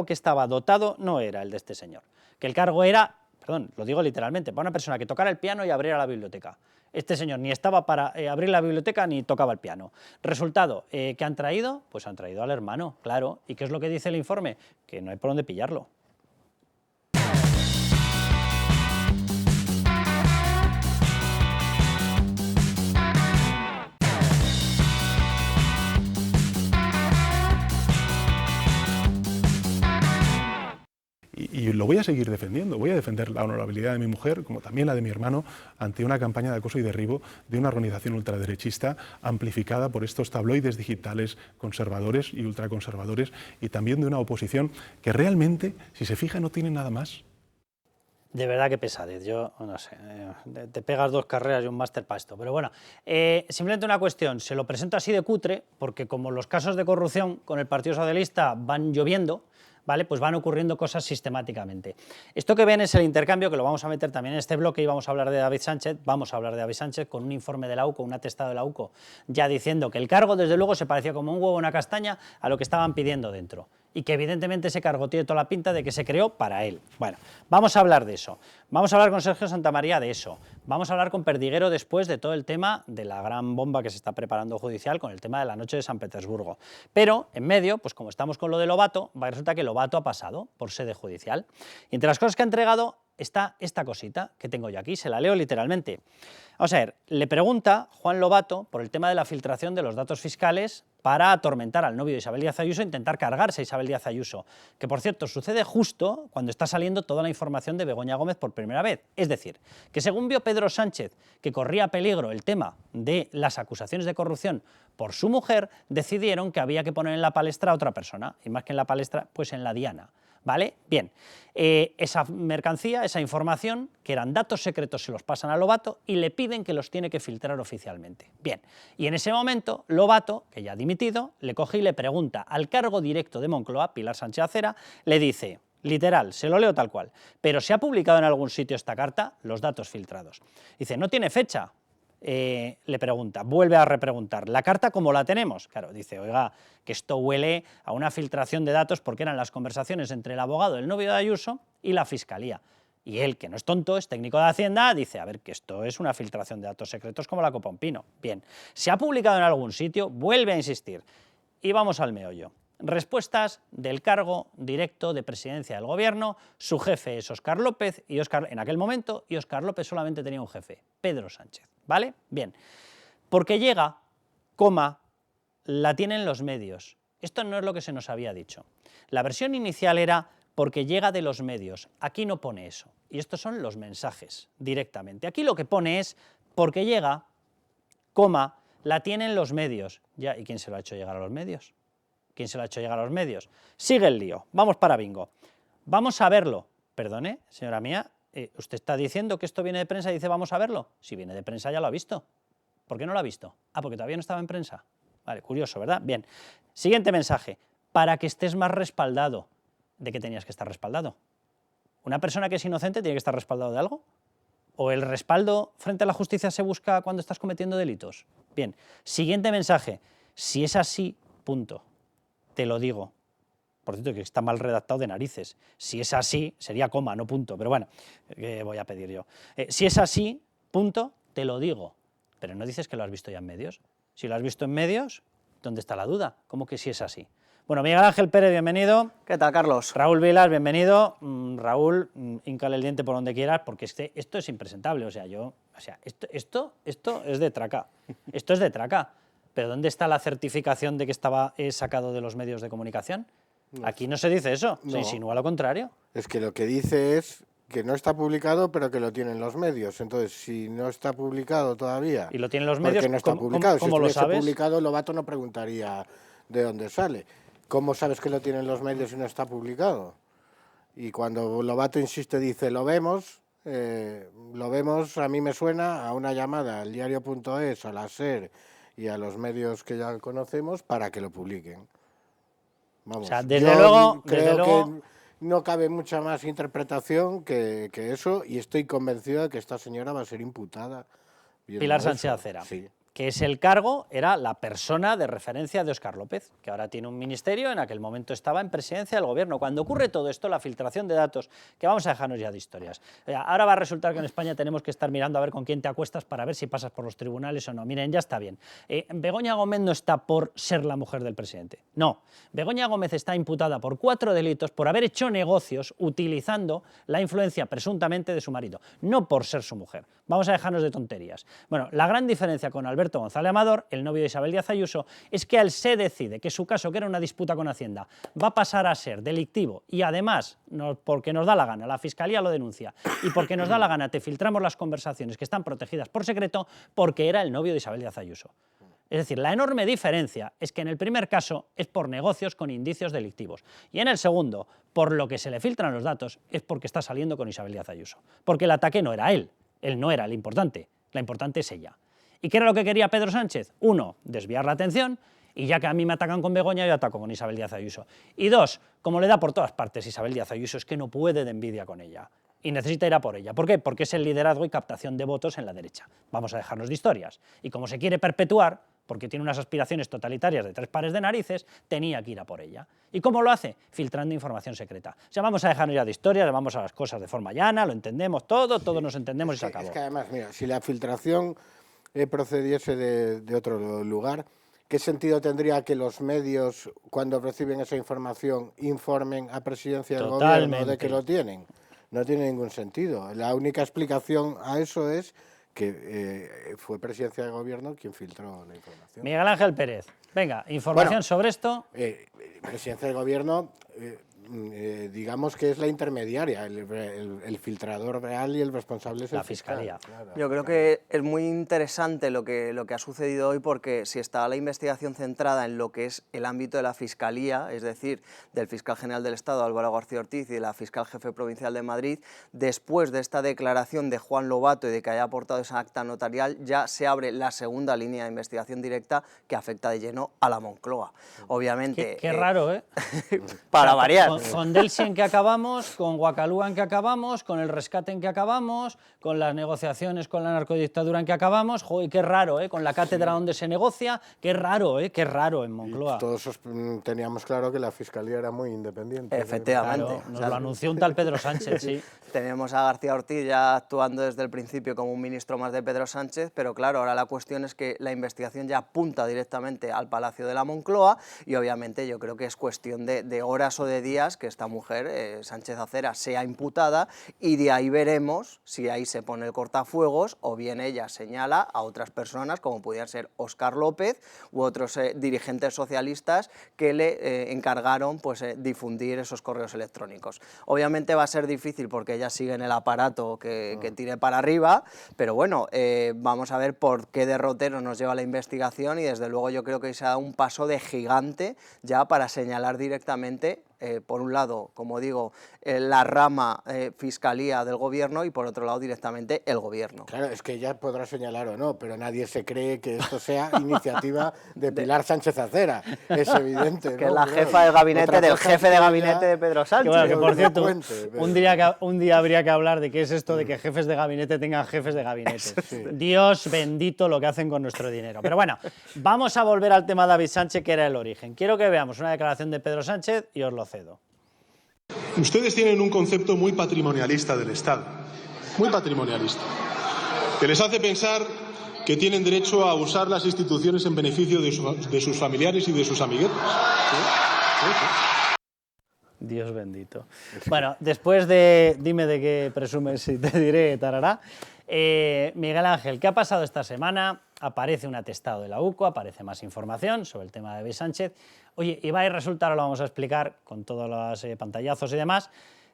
que estaba dotado no era el de este señor, que el cargo era, perdón, lo digo literalmente, para una persona que tocara el piano y abriera la biblioteca. Este señor ni estaba para abrir la biblioteca ni tocaba el piano. Resultado, ¿qué han traído? Pues han traído al hermano, claro. ¿Y qué es lo que dice el informe? Que no hay por dónde pillarlo. Y lo voy a seguir defendiendo, voy a defender la honorabilidad de mi mujer, como también la de mi hermano, ante una campaña de acoso y derribo de una organización ultraderechista amplificada por estos tabloides digitales conservadores y ultraconservadores y también de una oposición que realmente, si se fija, no tiene nada más. De verdad que pesadez, yo no sé, te pegas 2 carreras y un máster para esto, pero bueno, simplemente una cuestión, se lo presento así de cutre, porque como los casos de corrupción con el Partido Socialista van lloviendo, ¿vale? Pues van ocurriendo cosas sistemáticamente. Esto que ven es el intercambio, que lo vamos a meter también en este bloque y vamos a hablar de David Sánchez, con un informe de la UCO, un atestado de la UCO, ya diciendo que el cargo desde luego se parecía como un huevo o una castaña a lo que estaban pidiendo dentro. Y que evidentemente ese cargo tiene toda la pinta de que se creó para él. Bueno, vamos a hablar de eso. Vamos a hablar con Sergio Santamaría de eso. Vamos a hablar con Perdiguero después de todo el tema de la gran bomba que se está preparando judicial con el tema de la noche de San Petersburgo. Pero, en medio, pues como estamos con lo de Lobato, resulta que Lobato ha pasado por sede judicial. Y entre las cosas que ha entregado está esta cosita que tengo yo aquí, se la leo literalmente. Vamos a ver, le pregunta Juan Lobato por el tema de la filtración de los datos fiscales para atormentar al novio de Isabel Díaz Ayuso e intentar cargarse a Isabel Díaz Ayuso, que por cierto sucede justo cuando está saliendo toda la información de Begoña Gómez por primera vez. Es decir, que según vio Pedro Sánchez que corría peligro el tema de las acusaciones de corrupción por su mujer, decidieron que había que poner en la palestra a otra persona, y más que en la palestra, pues en la diana. ¿Vale? Bien, esa mercancía, esa información, que eran datos secretos, se los pasan a Lobato y le piden que los tiene que filtrar oficialmente. Bien, y en ese momento Lobato, que ya ha dimitido, le coge y le pregunta al cargo directo de Moncloa, Pilar Sánchez Acera, le dice, literal, se lo leo tal cual, pero ¿se ha publicado en algún sitio esta carta? Los datos filtrados. Dice, ¿no tiene fecha? Le pregunta, vuelve a repreguntar, ¿la carta cómo la tenemos? Claro, dice, oiga, que esto huele a una filtración de datos porque eran las conversaciones entre el abogado del novio de Ayuso y la Fiscalía. Y él, que no es tonto, es técnico de Hacienda, dice, a ver, que esto es una filtración de datos secretos como la copa un pino. Bien, ¿se ha publicado en algún sitio? Vuelve a insistir. Y vamos al meollo. Respuestas del cargo directo de presidencia del gobierno, su jefe es Óscar López, y en aquel momento, y Óscar López solamente tenía un jefe, Pedro Sánchez, ¿vale? Bien, porque llega, la tienen los medios. Esto no es lo que se nos había dicho. La versión inicial era porque llega de los medios, aquí no pone eso, y estos son los mensajes directamente. Aquí lo que pone es porque llega, la tienen los medios. Ya, ¿y quién se lo ha hecho llegar a los medios? ¿Quién se lo ha hecho llegar a los medios? Sigue el lío, vamos para bingo. Vamos a verlo. Perdone, señora mía, usted está diciendo que esto viene de prensa y dice vamos a verlo. Si viene de prensa ya lo ha visto. ¿Por qué no lo ha visto? Ah, porque todavía no estaba en prensa. Vale, curioso, ¿verdad? Bien. Siguiente mensaje. Para que estés más respaldado. ¿De qué tenías que estar respaldado? ¿Una persona que es inocente tiene que estar respaldado de algo? ¿O el respaldo frente a la justicia se busca cuando estás cometiendo delitos? Bien. Siguiente mensaje. Si es así, punto. Te lo digo. Por cierto, que está mal redactado de narices. Si es así, sería coma, no punto. Pero bueno, ¿qué voy a pedir yo? Si es así, punto, te lo digo. Pero no dices que lo has visto ya en medios. Si lo has visto en medios, ¿dónde está la duda? ¿Cómo que si es así? Bueno, Miguel Ángel Pérez, bienvenido. ¿Qué tal, Carlos? Raúl Vilas, bienvenido. Raúl, híncale el diente por donde quieras, porque esto es impresentable. Esto es de traca. Esto es de traca. ¿Pero dónde está la certificación de que estaba sacado de los medios de comunicación? Aquí no se dice eso, se insinúa lo contrario. Es que lo que dice es que no está publicado, pero que lo tienen los medios. Entonces, si no está publicado todavía... ¿Y lo tienen los medios? Porque no está publicado. ¿Cómo lo sabes? Si estuviese publicado, Lobato no preguntaría de dónde sale. ¿Cómo sabes que lo tienen los medios si no está publicado? Y cuando Lobato insiste, dice, lo vemos, a mí me suena a una llamada al diario.es, a la SER y a los medios que ya conocemos para que lo publiquen. Vamos, o sea, desde luego que no cabe mucha más interpretación que eso, y estoy convencido de que esta señora va a ser imputada. Pilar Sánchez Acera. Sí. Que es el cargo, era la persona de referencia de Óscar López, que ahora tiene un ministerio, en aquel momento estaba en presidencia del gobierno. Cuando ocurre todo esto, la filtración de datos, que vamos a dejarnos ya de historias. Ahora va a resultar que en España tenemos que estar mirando a ver con quién te acuestas para ver si pasas por los tribunales o no. Miren, ya está bien. Begoña Gómez no está por ser la mujer del presidente. No. Begoña Gómez está imputada por 4 delitos por haber hecho negocios utilizando la influencia presuntamente de su marido, no por ser su mujer. Vamos a dejarnos de tonterías. Bueno, la gran diferencia con Alberto González Amador, el novio de Isabel Díaz Ayuso, es que él se decide que su caso, que era una disputa con Hacienda, va a pasar a ser delictivo y además, porque nos da la gana, la Fiscalía lo denuncia, y porque nos da la gana te filtramos las conversaciones que están protegidas por secreto, porque era el novio de Isabel Díaz Ayuso. Es decir, la enorme diferencia es que en el primer caso es por negocios con indicios delictivos y en el segundo, por lo que se le filtran los datos, es porque está saliendo con Isabel Díaz Ayuso. Porque el ataque no era él no era el importante, la importante es ella. ¿Y qué era lo que quería Pedro Sánchez? 1, desviar la atención, y ya que a mí me atacan con Begoña, yo ataco con Isabel Díaz Ayuso. Y 2, como le da por todas partes Isabel Díaz Ayuso, es que no puede de envidia con ella. Y necesita ir a por ella. ¿Por qué? Porque es el liderazgo y captación de votos en la derecha. Vamos a dejarnos de historias. Y como se quiere perpetuar, porque tiene unas aspiraciones totalitarias de 3 pares de narices, tenía que ir a por ella. ¿Y cómo lo hace? Filtrando información secreta. O sea, vamos a dejarnos ya de historias, vamos a las cosas de forma llana, lo entendemos todo, todos nos entendemos y se acabó. Es que además, mira, si la filtración procediese de otro lugar, ¿qué sentido tendría que los medios, cuando reciben esa información, informen a Presidencia del Gobierno de que lo tienen? No tiene ningún sentido. La única explicación a eso es que fue Presidencia del Gobierno quien filtró la información. Miguel Ángel Pérez, venga, información sobre esto. Presidencia del Gobierno, digamos que es la intermediaria, el filtrador real y el responsable es la el Fiscalía. Claro, yo creo que es muy interesante lo que ha sucedido hoy, porque si está la investigación centrada en lo que es el ámbito de la Fiscalía, es decir, del Fiscal General del Estado, Álvaro García Ortiz, y de la Fiscal Jefe Provincial de Madrid, después de esta declaración de Juan Lobato y de que haya aportado esa acta notarial, ya se abre la segunda línea de investigación directa que afecta de lleno a la Moncloa. Obviamente... Qué raro, ¿eh? Para variar. Con Delsi en que acabamos, con Guacalúa en que acabamos, con el rescate en que acabamos, con las negociaciones con la narcodictadura en que acabamos, joder, qué raro, ¿eh? Con la cátedra donde se negocia, qué raro, ¿eh? Qué raro en Moncloa. Y todos teníamos claro que la Fiscalía era muy independiente. Efectivamente. Claro, nos lo anunció un tal Pedro Sánchez, sí. Tenemos a García Ortiz ya actuando desde el principio como un ministro más de Pedro Sánchez, pero claro, ahora la cuestión es que la investigación ya apunta directamente al Palacio de la Moncloa y obviamente yo creo que es cuestión de horas o de días que esta mujer, Sánchez Acera, sea imputada, y de ahí veremos si ahí se pone el cortafuegos o bien ella señala a otras personas, como pudieran ser Óscar López u otros dirigentes socialistas que le encargaron pues, difundir esos correos electrónicos. Obviamente va a ser difícil porque ella sigue en el aparato que tire para arriba, pero bueno, vamos a ver por qué derrotero nos lleva la investigación, y desde luego yo creo que se ha dado un paso de gigante ya para señalar directamente, por un lado, como digo, la rama Fiscalía del Gobierno, y por otro lado directamente el Gobierno. Claro, es que ella podrá señalar o no, pero nadie se cree que esto sea iniciativa de Pilar Sánchez Acera, es evidente. Que es la jefa del gabinete del jefe de gabinete de Pedro Sánchez. Que, bueno, que por cierto, un día habría que hablar de qué es esto de que jefes de gabinete tengan jefes de gabinete. Sí. Dios bendito lo que hacen con nuestro dinero. Pero bueno, vamos a volver al tema de David Sánchez, que era el origen. Quiero que veamos una declaración de Pedro Sánchez y os lo cedo. Ustedes tienen un concepto muy patrimonialista del Estado, muy patrimonialista, que les hace pensar que tienen derecho a usar las instituciones en beneficio de sus familiares y de sus amiguetes. ¿Sí? Dios bendito. Bueno, después de dime de qué presumes y te diré tarará, Miguel Ángel, ¿qué ha pasado esta semana? Aparece un atestado de la UCO, aparece más información sobre el tema de David Sánchez. Oye, y va a resultar, ahora lo vamos a explicar con todos los pantallazos y demás,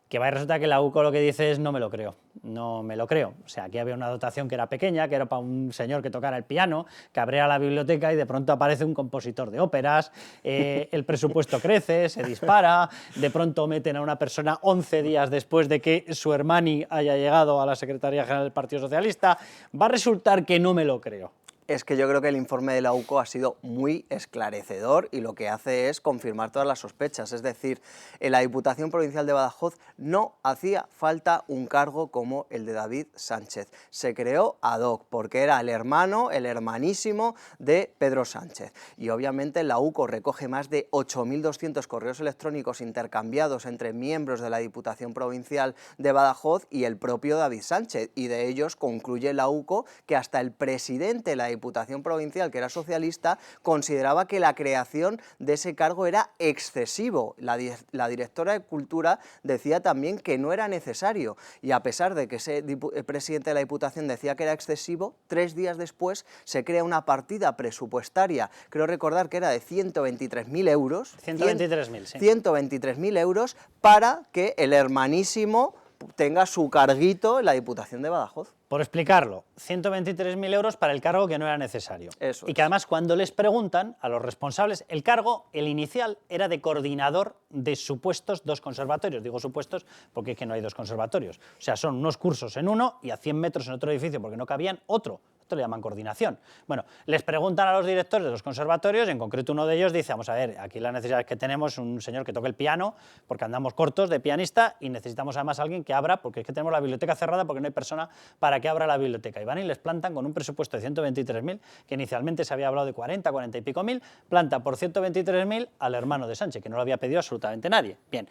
que va a resultar que la UCO lo que dice es no me lo creo, no me lo creo. O sea, aquí había una dotación que era pequeña, que era para un señor que tocara el piano, que abriera la biblioteca y de pronto aparece un compositor de óperas, el presupuesto crece, se dispara, de pronto meten a una persona 11 días después de que su hermani haya llegado a la Secretaría General del Partido Socialista. Va a resultar que no me lo creo. Es que yo creo que el informe de la UCO ha sido muy esclarecedor y lo que hace es confirmar todas las sospechas. Es decir, en la Diputación Provincial de Badajoz no hacía falta un cargo como el de David Sánchez. Se creó ad hoc porque era el hermano, el hermanísimo de Pedro Sánchez. Y obviamente la UCO recoge más de 8.200 correos electrónicos intercambiados entre miembros de la Diputación Provincial de Badajoz y el propio David Sánchez. Y de ellos concluye la UCO que hasta el presidente de la Diputación Provincial, que era socialista, consideraba que la creación de ese cargo era excesivo. La directora de Cultura decía también que no era necesario, y a pesar de que ese presidente de la Diputación decía que era excesivo, 3 días después se crea una partida presupuestaria, creo recordar que era de 123.000 euros. 123.000, sí. 123.000 euros para que el hermanísimo tenga su carguito en la Diputación de Badajoz. Por explicarlo, 123.000 euros para el cargo que no era necesario. Eso y que además cuando les preguntan a los responsables, el cargo, el inicial, era de coordinador de supuestos 2 conservatorios. Digo supuestos porque es que no hay 2 conservatorios. O sea, son unos cursos en uno y a 100 metros en otro edificio porque no cabían otro. Esto le llaman coordinación. Bueno, les preguntan a los directores de los conservatorios y en concreto uno de ellos dice, vamos a ver, aquí la necesidad que tenemos es un señor que toque el piano porque andamos cortos de pianista y necesitamos además a alguien que abra porque es que tenemos la biblioteca cerrada porque no hay persona para para que abra la biblioteca. Y van y les plantan con un presupuesto de 123.000, que inicialmente se había hablado de 40 y pico mil, planta por 123.000 al hermano de Sánchez, que no lo había pedido absolutamente nadie. Bien,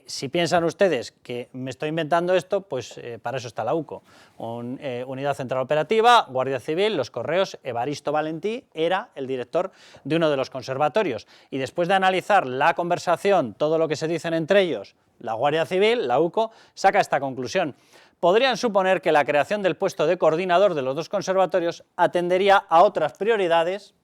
si piensan ustedes que me estoy inventando esto, pues para eso está la UCO. Unidad Central Operativa, Guardia Civil, los Correos. Evaristo Valentí era el director de uno de los conservatorios. Y después de analizar la conversación, todo lo que se dicen entre ellos, la Guardia Civil, la UCO, saca esta conclusión. Podrían suponer que la creación del puesto de coordinador de los dos conservatorios atendería a otras prioridades,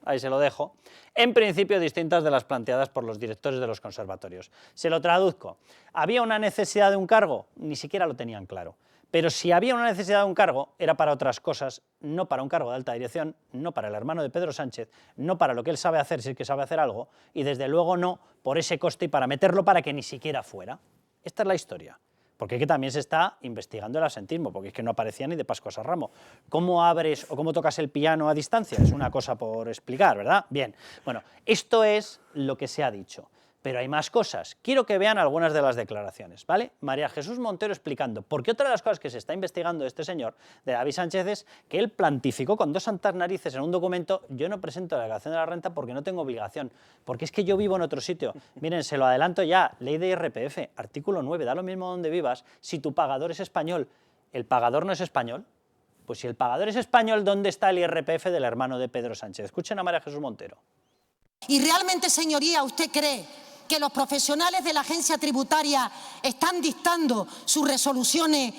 ahí se lo dejo, en principio distintas de las planteadas por los directores de los conservatorios. Se lo traduzco. ¿Había una necesidad de un cargo? Ni siquiera lo tenían claro. Pero si había una necesidad de un cargo, era para otras cosas, no para un cargo de alta dirección, no para el hermano de Pedro Sánchez, no para lo que él sabe hacer, si es que sabe hacer algo, y desde luego no por ese coste y para meterlo para que ni siquiera fuera. Esta es la historia. Porque es que también se está investigando el absentismo, porque es que no aparecía ni de Pascuas a Ramo. ¿Cómo abres o cómo tocas el piano a distancia? Es una cosa por explicar, ¿verdad? Bien, bueno, esto es lo que se ha dicho. Pero hay más cosas. Quiero que vean algunas de las declaraciones, ¿vale? María Jesús Montero explicando, porque otra de las cosas que se está investigando de este señor, de David Sánchez, es que él plantificó con dos santas narices en un documento: yo no presento la declaración de la renta porque no tengo obligación, porque es que yo vivo en otro sitio. Miren, se lo adelanto ya, ley de IRPF, artículo 9, da lo mismo donde vivas, si tu pagador es español, ¿el pagador no es español? Pues si el pagador es español, ¿dónde está el IRPF del hermano de Pedro Sánchez? Escuchen a María Jesús Montero. ¿Y realmente, señoría, usted cree que los profesionales de la agencia tributaria están dictando sus resoluciones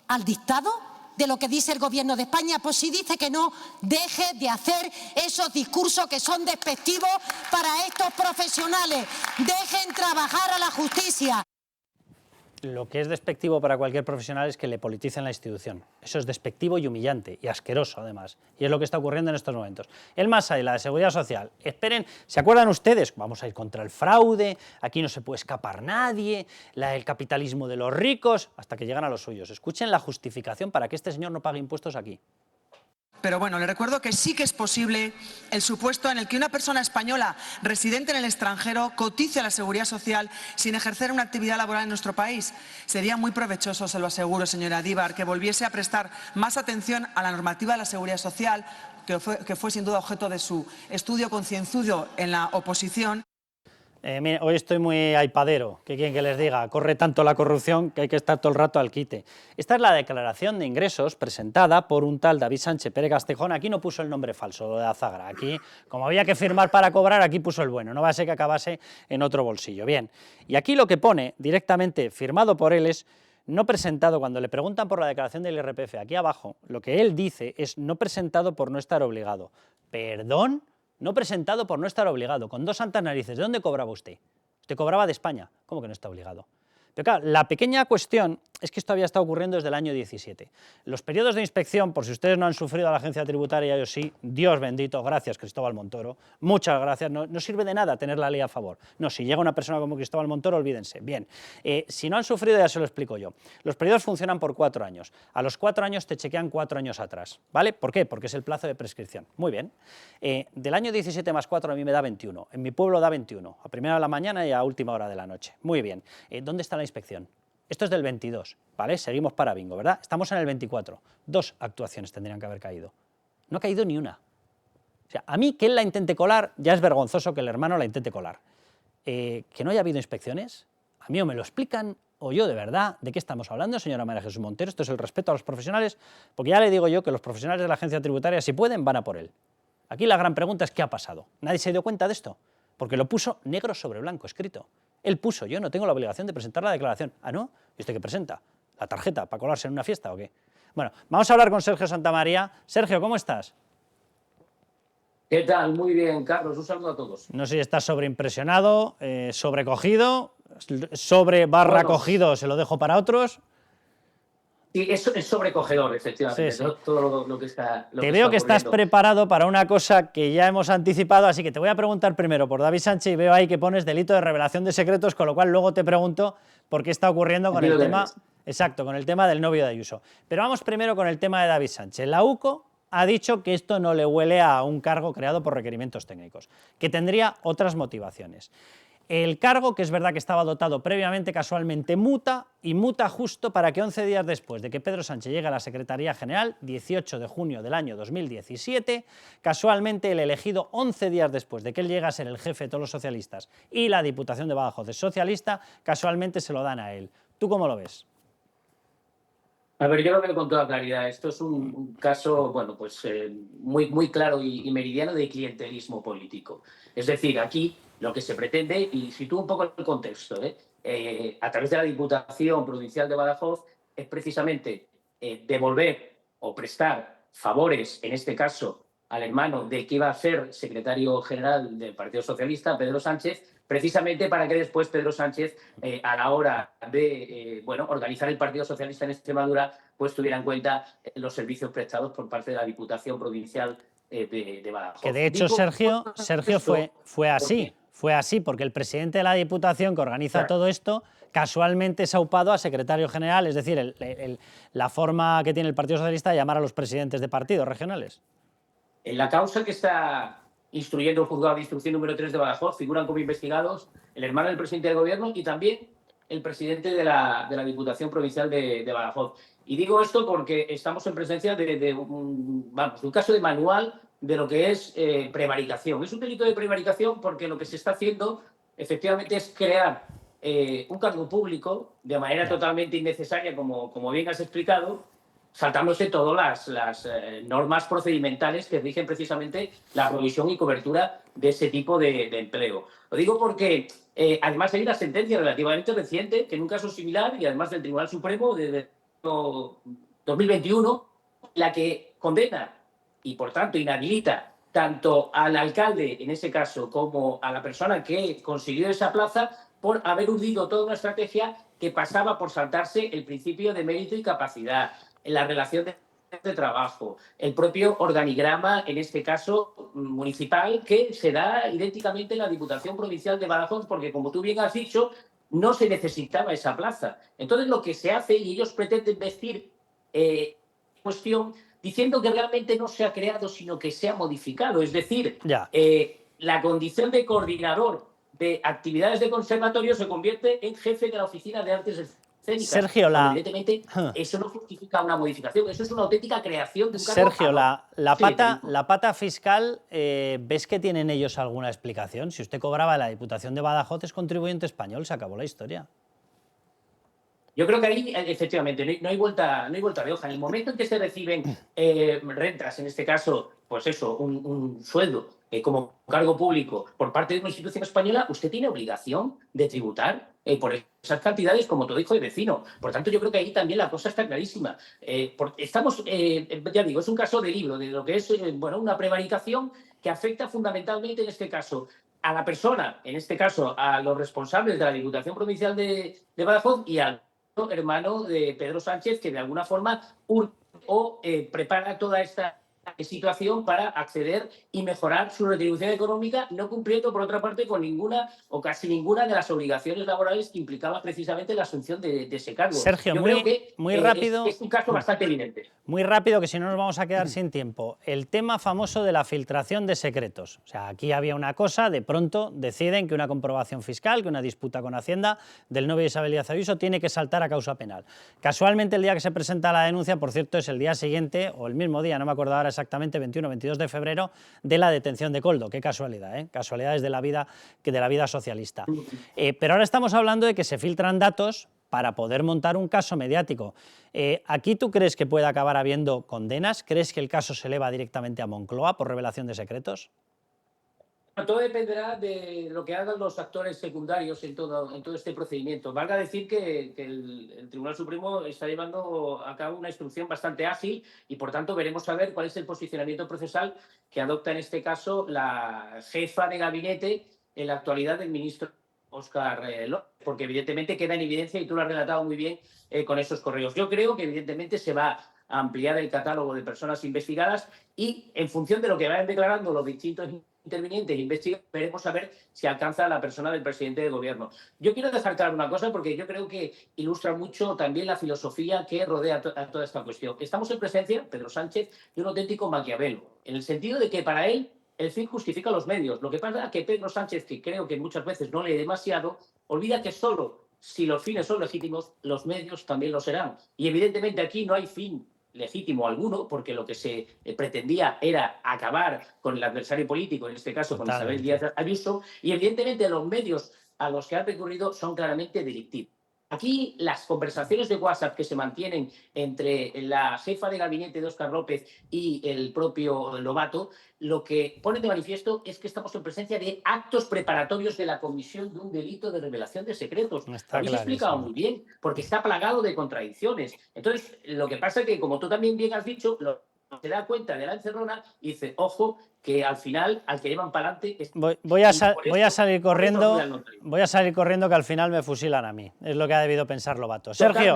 al dictado de lo que dice el Gobierno de España? Pues si dice que no, deje de hacer esos discursos que son despectivos para estos profesionales. Dejen trabajar a la justicia. Lo que es despectivo para cualquier profesional es que le politicen la institución. Eso es despectivo y humillante, y asqueroso además. Y es lo que está ocurriendo en estos momentos. El MASA y la de Seguridad Social, esperen, ¿se acuerdan ustedes? Vamos a ir contra el fraude, aquí no se puede escapar nadie, el capitalismo de los ricos, hasta que llegan a los suyos. Escuchen la justificación para que este señor no pague impuestos aquí. Pero bueno, le recuerdo que sí que es posible el supuesto en el que una persona española residente en el extranjero cotice a la Seguridad Social sin ejercer una actividad laboral en nuestro país. Sería muy provechoso, se lo aseguro, señora Díbar, que volviese a prestar más atención a la normativa de la Seguridad Social, que fue sin duda objeto de su estudio concienzudo en la oposición. Mire, hoy estoy muy ipadero, ¿qué quieren que les diga? Corre tanto la corrupción que hay que estar todo el rato al quite. Esta es la declaración de ingresos presentada por un tal David Sánchez Pérez Castejón. Aquí no puso el nombre falso, lo de Azagra. Aquí, como había que firmar para cobrar, aquí puso el bueno. No va a ser que acabase en otro bolsillo. Bien, y aquí lo que pone directamente firmado por él es no presentado. Cuando le preguntan por la declaración del IRPF, aquí abajo, lo que él dice es no presentado por no estar obligado. ¿Perdón? No presentado por no estar obligado, con dos santas narices. ¿De dónde cobraba usted? Usted cobraba de España. ¿Cómo que no está obligado? Pero claro, la pequeña cuestión es que esto había estado ocurriendo desde el año 17. Los periodos de inspección, por si ustedes no han sufrido a la agencia tributaria, yo sí, Dios bendito, gracias Cristóbal Montoro, muchas gracias, no sirve de nada tener la ley a favor. No, si llega una persona como Cristóbal Montoro, olvídense. Bien, si no han sufrido ya se lo explico yo. Los periodos funcionan por 4 años. A los 4 años te chequean 4 años atrás, ¿vale? ¿Por qué? Porque es el plazo de prescripción. Muy bien. Del año 17 más 4 a mí me da 21. En mi pueblo da 21, a primera de la mañana y a última hora de la noche. Muy bien. ¿Dónde está la inspección? Esto es del 22, ¿vale? Seguimos para bingo, ¿verdad? Estamos en el 24. 2 actuaciones tendrían que haber caído. No ha caído ni una. O sea, a mí que él la intente colar, ya es vergonzoso que el hermano la intente colar. Que no haya habido inspecciones, a mí o me lo explican, o yo de verdad, ¿de qué estamos hablando, señora María Jesús Montero? Esto es el respeto a los profesionales, porque ya le digo yo que los profesionales de la agencia tributaria, si pueden, van a por él. Aquí la gran pregunta es ¿qué ha pasado? ¿Nadie se dio cuenta de esto? Porque lo puso negro sobre blanco, escrito. Él puso, yo no tengo la obligación de presentar la declaración. ¿Ah, no? ¿Y usted qué presenta? ¿La tarjeta para colarse en una fiesta o qué? Bueno, vamos a hablar con Sergio Santamaría. Sergio, ¿cómo estás? ¿Qué tal? Muy bien, Carlos. Un saludo a todos. No sé si estás sobreimpresionado, sobrecogido, cogido, se lo dejo para otros. Sí, es sobrecogedor, efectivamente, sí, sí. Todo lo que está Te veo que estás preparado para una cosa que ya hemos anticipado, así que te voy a preguntar primero por David Sánchez y veo ahí que pones delito de revelación de secretos, con lo cual luego te pregunto por qué está ocurriendo con el tema, exacto, con el tema del novio de Ayuso. Pero vamos primero con el tema de David Sánchez. La UCO ha dicho que esto no le huele a un cargo creado por requerimientos técnicos, que tendría otras motivaciones. El cargo, que es verdad que estaba dotado previamente, casualmente muta, y muta justo para que 11 días después de que Pedro Sánchez llegue a la Secretaría General, 18 de junio del año 2017, casualmente el elegido 11 días después de que él llegue a ser el jefe de todos los socialistas y la Diputación de Badajoz es socialista, casualmente se lo dan a él. ¿Tú cómo lo ves? A ver, yo lo veo con toda claridad. Esto es un caso, bueno, pues muy claro y meridiano de clientelismo político. Es decir, aquí lo que se pretende, y sitúo un poco el contexto, a través de la Diputación Provincial de Badajoz, es precisamente devolver o prestar favores, en este caso al hermano del que iba a ser secretario general del Partido Socialista, Pedro Sánchez, precisamente para que después Pedro Sánchez, a la hora de organizar el Partido Socialista en Extremadura, pues tuviera en cuenta los servicios prestados por parte de la Diputación Provincial de Badajoz. Que de hecho, Sergio, fue así, porque el presidente de la Diputación que organiza todo esto casualmente es aupado a secretario general, es decir, la forma que tiene el Partido Socialista de llamar a los presidentes de partidos regionales. En la causa que está instruyendo el juzgado de instrucción número 3 de Badajoz figuran como investigados el hermano del presidente del gobierno y también el presidente de la Diputación Provincial de Badajoz. Y digo esto porque estamos en presencia de un caso de manual de lo que es prevaricación. Es un delito de prevaricación porque lo que se está haciendo efectivamente es crear un cargo público de manera totalmente innecesaria, como bien has explicado, saltándose todas las normas procedimentales que rigen precisamente la provisión y cobertura de ese tipo de empleo. Lo digo porque además hay una sentencia relativamente reciente que en un caso similar, y además del Tribunal Supremo de 2021, la que condena y por tanto inhabilita tanto al alcalde en ese caso como a la persona que consiguió esa plaza por haber urdido toda una estrategia que pasaba por saltarse el principio de mérito y capacidad, la relación de trabajo, el propio organigrama, en este caso municipal, que se da idénticamente en la Diputación Provincial de Badajoz, porque como tú bien has dicho, no se necesitaba esa plaza. Entonces lo que se hace, y ellos pretenden vestir cuestión diciendo que realmente no se ha creado, sino que se ha modificado. Es decir, la condición de coordinador de actividades de conservatorio se convierte en jefe de la Oficina de Artes Escénicas. Sergio, evidentemente, eso no justifica una modificación, eso es una auténtica creación de un cargo. Sergio, la pata fiscal, ¿ves que tienen ellos alguna explicación? Si usted cobraba en la Diputación de Badajoz, es contribuyente español, se acabó la historia. Yo creo que ahí, efectivamente, no hay vuelta de hoja. En el momento en que se reciben rentas, en este caso, pues eso, un sueldo como cargo público por parte de una institución española, usted tiene obligación de tributar por esas cantidades como todo hijo de vecino. Por tanto, yo creo que ahí también la cosa está clarísima. Estamos, ya digo, es un caso de libro, de lo que es una prevaricación que afecta fundamentalmente, en este caso, a la persona, en este caso, a los responsables de la Diputación Provincial de Badajoz y al hermano de Pedro Sánchez, que de alguna forma prepara toda esta situación para acceder y mejorar su retribución económica, no cumpliendo, por otra parte, con ninguna o casi ninguna de las obligaciones laborales que implicaba precisamente la asunción de ese cargo. Sergio, muy rápido. Es un caso bastante evidente. Muy rápido, que si no nos vamos a quedar sin tiempo. El tema famoso de la filtración de secretos. O sea, aquí había una cosa, de pronto deciden que una comprobación fiscal, que una disputa con Hacienda del novio de Isabel Díaz Ayuso tiene que saltar a causa penal. Casualmente, el día que se presenta la denuncia, por cierto, es el día siguiente, o el mismo día, no me acuerdo ahora exactamente, 21 o 22 de febrero, de la detención de Koldo. Qué casualidad, ¿eh? Casualidades de la vida socialista. Pero ahora estamos hablando de que se filtran datos para poder montar un caso mediático. ¿Aquí tú crees que puede acabar habiendo condenas? ¿Crees que el caso se eleva directamente a Moncloa por revelación de secretos? Todo dependerá de lo que hagan los actores secundarios en todo este procedimiento. Valga decir que el Tribunal Supremo está llevando a cabo una instrucción bastante ágil y, por tanto, veremos a ver cuál es el posicionamiento procesal que adopta en este caso la jefa de gabinete en la actualidad del ministro Óscar López, porque evidentemente queda en evidencia, y tú lo has relatado muy bien con esos correos. Yo creo que evidentemente se va a ampliar el catálogo de personas investigadas y, en función de lo que vayan declarando los distintos intervinientes e investigadores, veremos a ver si alcanza a la persona del presidente del gobierno. Yo quiero dejar claro una cosa, porque yo creo que ilustra mucho también la filosofía que rodea a toda esta cuestión. Estamos en presencia, Pedro Sánchez, de un auténtico Maquiavelo, en el sentido de que para él el fin justifica los medios. Lo que pasa es que Pedro Sánchez, que creo que muchas veces no lee demasiado, olvida que solo si los fines son legítimos, los medios también lo serán. Y evidentemente aquí no hay fin legítimo alguno, porque lo que se pretendía era acabar con el adversario político, en este caso con Isabel Díaz Ayuso, y evidentemente los medios a los que han recurrido son claramente delictivos. Aquí las conversaciones de WhatsApp que se mantienen entre la jefa de gabinete de Óscar López y el propio Lobato, lo que pone de manifiesto es que estamos en presencia de actos preparatorios de la comisión de un delito de revelación de secretos. Lo habéis explicado muy bien, porque está plagado de contradicciones. Entonces, lo que pasa es que, como tú también bien has dicho, se da cuenta de la encerrona y dice, ojo, que al final, al que llevan para adelante... Voy a salir corriendo que al final me fusilan a mí. Es lo que ha debido pensar Lobato. Sergio,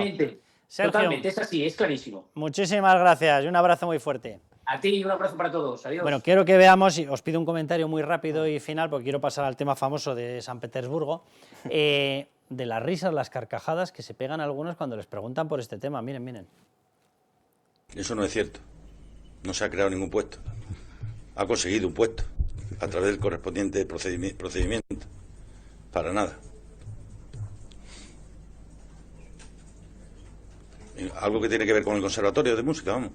Totalmente, es así, es clarísimo. Muchísimas gracias y un abrazo muy fuerte. A ti y un abrazo para todos. Adiós. Bueno, quiero que veamos, y os pido un comentario muy rápido y final, porque quiero pasar al tema famoso de San Petersburgo, de las risas, las carcajadas que se pegan algunos cuando les preguntan por este tema. Miren, miren. Eso no es cierto. No se ha creado ningún puesto. Ha conseguido un puesto a través del correspondiente procedimiento. Para nada. Algo que tiene que ver con el Conservatorio de Música, vamos.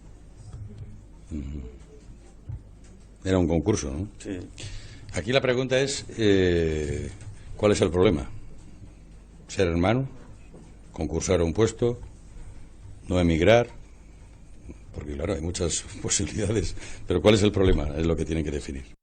Era un concurso, ¿no? Sí. Aquí la pregunta es, ¿cuál es el problema? ¿Ser hermano? ¿Concursar a un puesto? ¿No emigrar? Porque claro, hay muchas posibilidades, pero ¿cuál es el problema? Es lo que tienen que definir.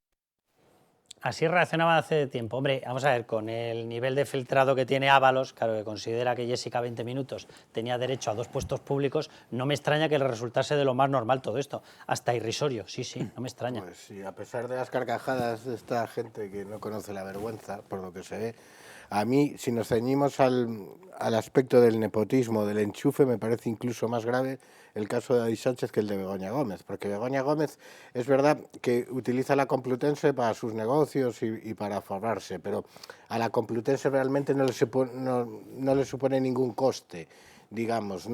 Así reaccionaba hace tiempo. Hombre, vamos a ver, con el nivel de filtrado que tiene Ábalos, claro, que considera que Jessica 20 minutos tenía derecho a 2 puestos públicos, no me extraña que le resultase de lo más normal todo esto, hasta irrisorio, sí, no me extraña. Pues sí, a pesar de las carcajadas de esta gente que no conoce la vergüenza, por lo que se ve, a mí, si nos ceñimos al aspecto del nepotismo, del enchufe, me parece incluso más grave el caso de David Sánchez que el de Begoña Gómez, porque Begoña Gómez es verdad que utiliza la Complutense para sus negocios y para forrarse, pero a la Complutense realmente no le supone ningún coste. Digamos,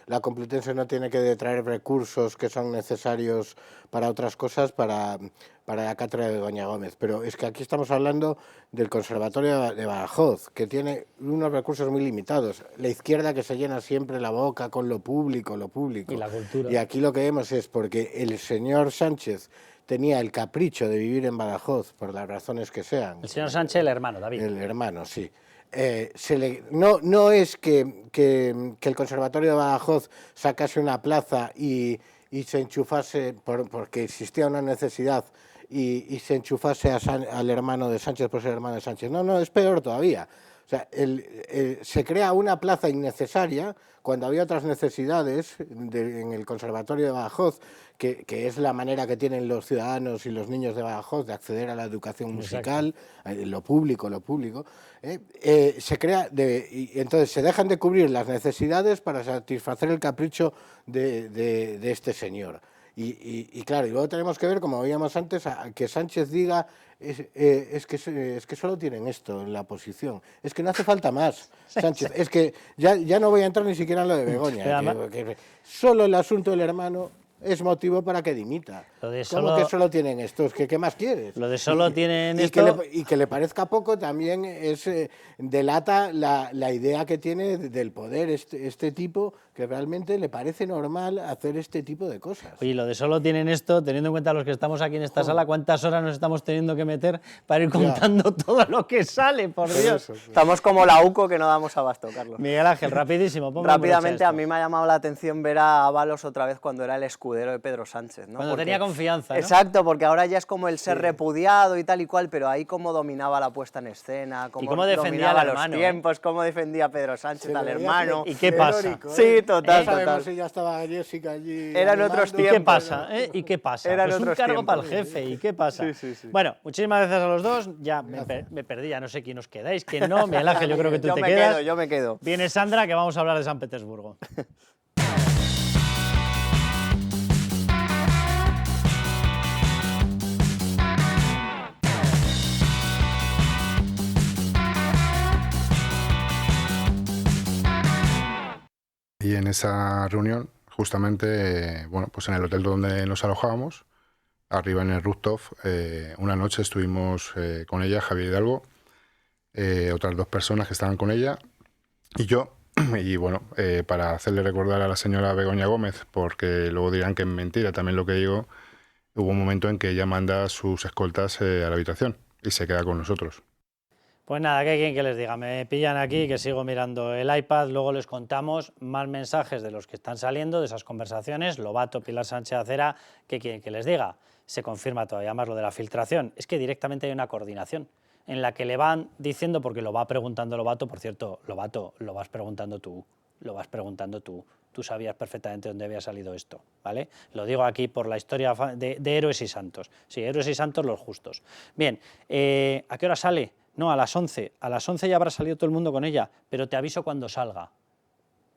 la Complutense no tiene que traer recursos que son necesarios para otras cosas para la cátedra de Begoña Gómez, pero es que aquí estamos hablando del Conservatorio de Badajoz, que tiene unos recursos muy limitados. La izquierda que se llena siempre la boca con lo público. Y la cultura. Y aquí lo que vemos es porque el señor Sánchez tenía el capricho de vivir en Badajoz, por las razones que sean. El señor Sánchez, el hermano, David. El hermano, sí. No es que el Conservatorio de Badajoz sacase una plaza y se enchufase porque existía una necesidad y se enchufase al hermano de Sánchez por ser hermano de Sánchez. No, es peor todavía. O sea, se crea una plaza innecesaria cuando había otras necesidades en el Conservatorio de Badajoz, que es la manera que tienen los ciudadanos y los niños de Badajoz de acceder a la educación musical, lo público. Se crea y entonces se dejan de cubrir las necesidades para satisfacer el capricho de este señor. Y claro, y luego tenemos que ver, como veíamos antes, que Sánchez diga es que solo tienen esto en la oposición. Es que no hace falta más, Sánchez. Es que ya no voy a entrar ni siquiera en lo de Begoña. Que solo el asunto del hermano es motivo para que dimita. ¿Cómo que solo tienen estos? ¿Qué más quieres? Lo de solo tienen esto... Y que le parezca poco también delata la idea que tiene del poder este tipo, que realmente le parece normal hacer este tipo de cosas. Oye, lo de solo tienen esto, teniendo en cuenta los que estamos aquí en esta sala, ¿cuántas horas nos estamos teniendo que meter para ir contando todo lo que sale, por Dios? Estamos como la UCO que no damos abasto, Carlos. Miguel Ángel, rapidísimo. Rápidamente, a mí me ha llamado la atención ver a Ábalos otra vez cuando era el escudero de Pedro Sánchez, ¿no? Cuando tenía confianza, ¿no? Exacto, porque ahora ya es como el ser repudiado y tal y cual, pero ahí cómo dominaba la puesta en escena, cómo defendía dominaba al hermano, los tiempos, cómo defendía Pedro Sánchez al hermano. ¿Y qué pasa? Sí, total. Sabemos si ya estaba Jessica allí. Eran otros tiempos. ¿Y qué pasa? ¿Y qué pasa? Eran pues un otros cargo tiempos. para el jefe. ¿Y qué pasa? Sí. Bueno, muchísimas gracias a los dos. Ya me perdí, ya no sé quién os quedáis, quién no. Miguel Ángel, yo creo que tú te quedas. Yo me quedo. Viene Sandra, que vamos a hablar de San Petersburgo. Y en esa reunión, justamente, bueno, pues en el hotel donde nos alojábamos, arriba en el rooftop. Una noche estuvimos con ella, Javier Hidalgo, otras 2 personas que estaban con ella y yo. Y bueno, para hacerle recordar a la señora Begoña Gómez, porque luego dirán que es mentira también lo que digo, hubo un momento en que ella manda a sus escoltas a la habitación y se queda con nosotros. Pues nada, ¿qué quieren que les diga? Me pillan aquí, que sigo mirando el iPad, luego les contamos más mensajes de los que están saliendo, de esas conversaciones. Lobato, Pilar Sánchez Acera, ¿qué quieren que les diga? Se confirma todavía más lo de la filtración. Es que directamente hay una coordinación en la que le van diciendo, porque lo va preguntando Lobato, por cierto, Lobato, lo vas preguntando tú. Tú sabías perfectamente dónde había salido esto, ¿vale? Lo digo aquí por la historia de héroes y santos. Sí, héroes y santos los justos. Bien, ¿a qué hora sale? No, a las 11. A las 11 ya habrá salido todo el mundo con ella, pero te aviso cuando salga.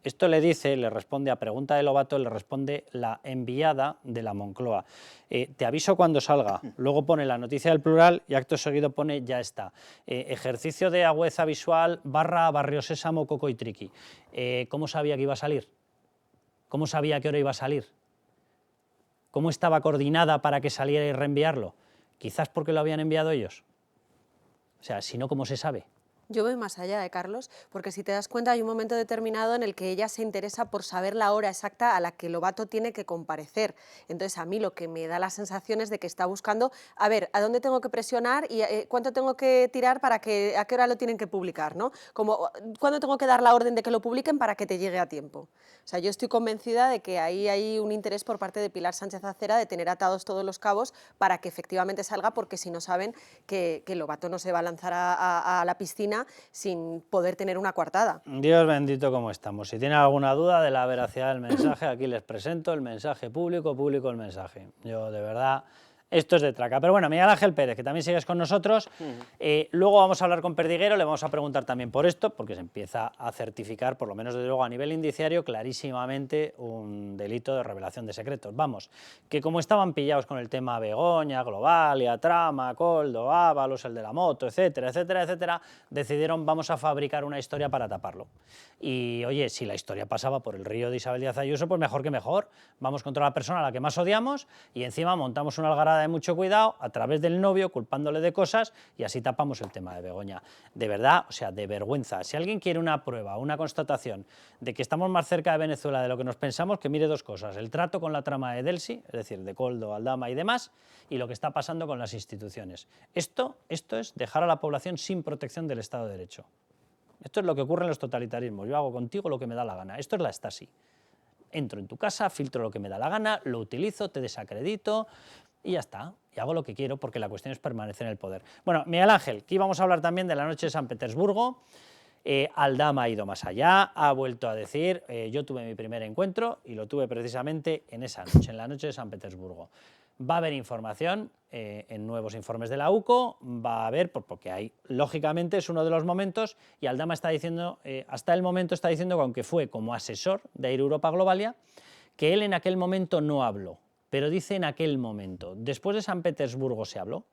Esto le responde a pregunta de Lobato, le responde la enviada de la Moncloa. Te aviso cuando salga. Luego pone la noticia del plural y acto seguido pone ya está. Ejercicio de agudeza visual / Barrio Sésamo, Coco y Triqui. ¿Cómo sabía que iba a salir? ¿Cómo sabía a qué hora iba a salir? ¿Cómo estaba coordinada para que saliera y reenviarlo? Quizás porque lo habían enviado ellos. O sea, si no, ¿cómo se sabe? Yo voy más allá, Carlos, porque si te das cuenta hay un momento determinado en el que ella se interesa por saber la hora exacta a la que Lobato tiene que comparecer. Entonces a mí lo que me da la sensación es de que está buscando, a ver, ¿a dónde tengo que presionar y cuánto tengo que tirar para que, a qué hora lo tienen que publicar, ¿no? Como, ¿cuándo tengo que dar la orden de que lo publiquen para que te llegue a tiempo? O sea, yo estoy convencida de que ahí hay un interés por parte de Pilar Sánchez Acera de tener atados todos los cabos para que efectivamente salga, porque si no saben que Lobato no se va a lanzar a la piscina sin poder tener una coartada. Dios bendito cómo estamos. Si tienen alguna duda de la veracidad del mensaje, aquí les presento el mensaje público el mensaje. Yo, de verdad, esto es de traca. Pero bueno, Miguel Ángel Pérez, que también sigues con nosotros. Luego vamos a hablar con Perdiguero, le vamos a preguntar también por esto, porque se empieza a certificar, por lo menos desde luego a nivel indiciario, clarísimamente un delito de revelación de secretos. Vamos, que como estaban pillados con el tema Begoña, Globalia, Trama, Coldo, Ábalos, el de la moto, etcétera, etcétera, etcétera, decidieron vamos a fabricar una historia para taparlo. Y oye, si la historia pasaba por el río de Isabel Díaz Ayuso, pues mejor que mejor. Vamos contra la persona a la que más odiamos y encima montamos una algarada de mucho cuidado a través del novio, culpándole de cosas, y así tapamos el tema de Begoña. De verdad, o sea, de vergüenza. Si alguien quiere una prueba, una constatación de que estamos más cerca de Venezuela de lo que nos pensamos, que mire 2 cosas: el trato con la trama de Delsi, es decir, de Coldo, Aldama y demás, y lo que está pasando con las instituciones. Esto es dejar a la población sin protección del Estado de Derecho. Esto es lo que ocurre en los totalitarismos. Yo hago contigo lo que me da la gana. Esto es la Stasi. Entro en tu casa, filtro lo que me da la gana, lo utilizo, te desacredito y ya está. Y hago lo que quiero, porque la cuestión es permanecer en el poder. Bueno, Miguel Ángel, aquí vamos a hablar también de la noche de San Petersburgo. Aldama ha ido más allá, ha vuelto a decir, yo tuve mi primer encuentro y lo tuve precisamente en esa noche, en la noche de San Petersburgo. Va a haber información en nuevos informes de la UCO, va a haber, porque hay, lógicamente es uno de los momentos, y Aldama está diciendo, hasta el momento está diciendo que aunque fue como asesor de Air Europa Globalia, que él en aquel momento no habló, pero dice en aquel momento. ¿Después de San Petersburgo se habló?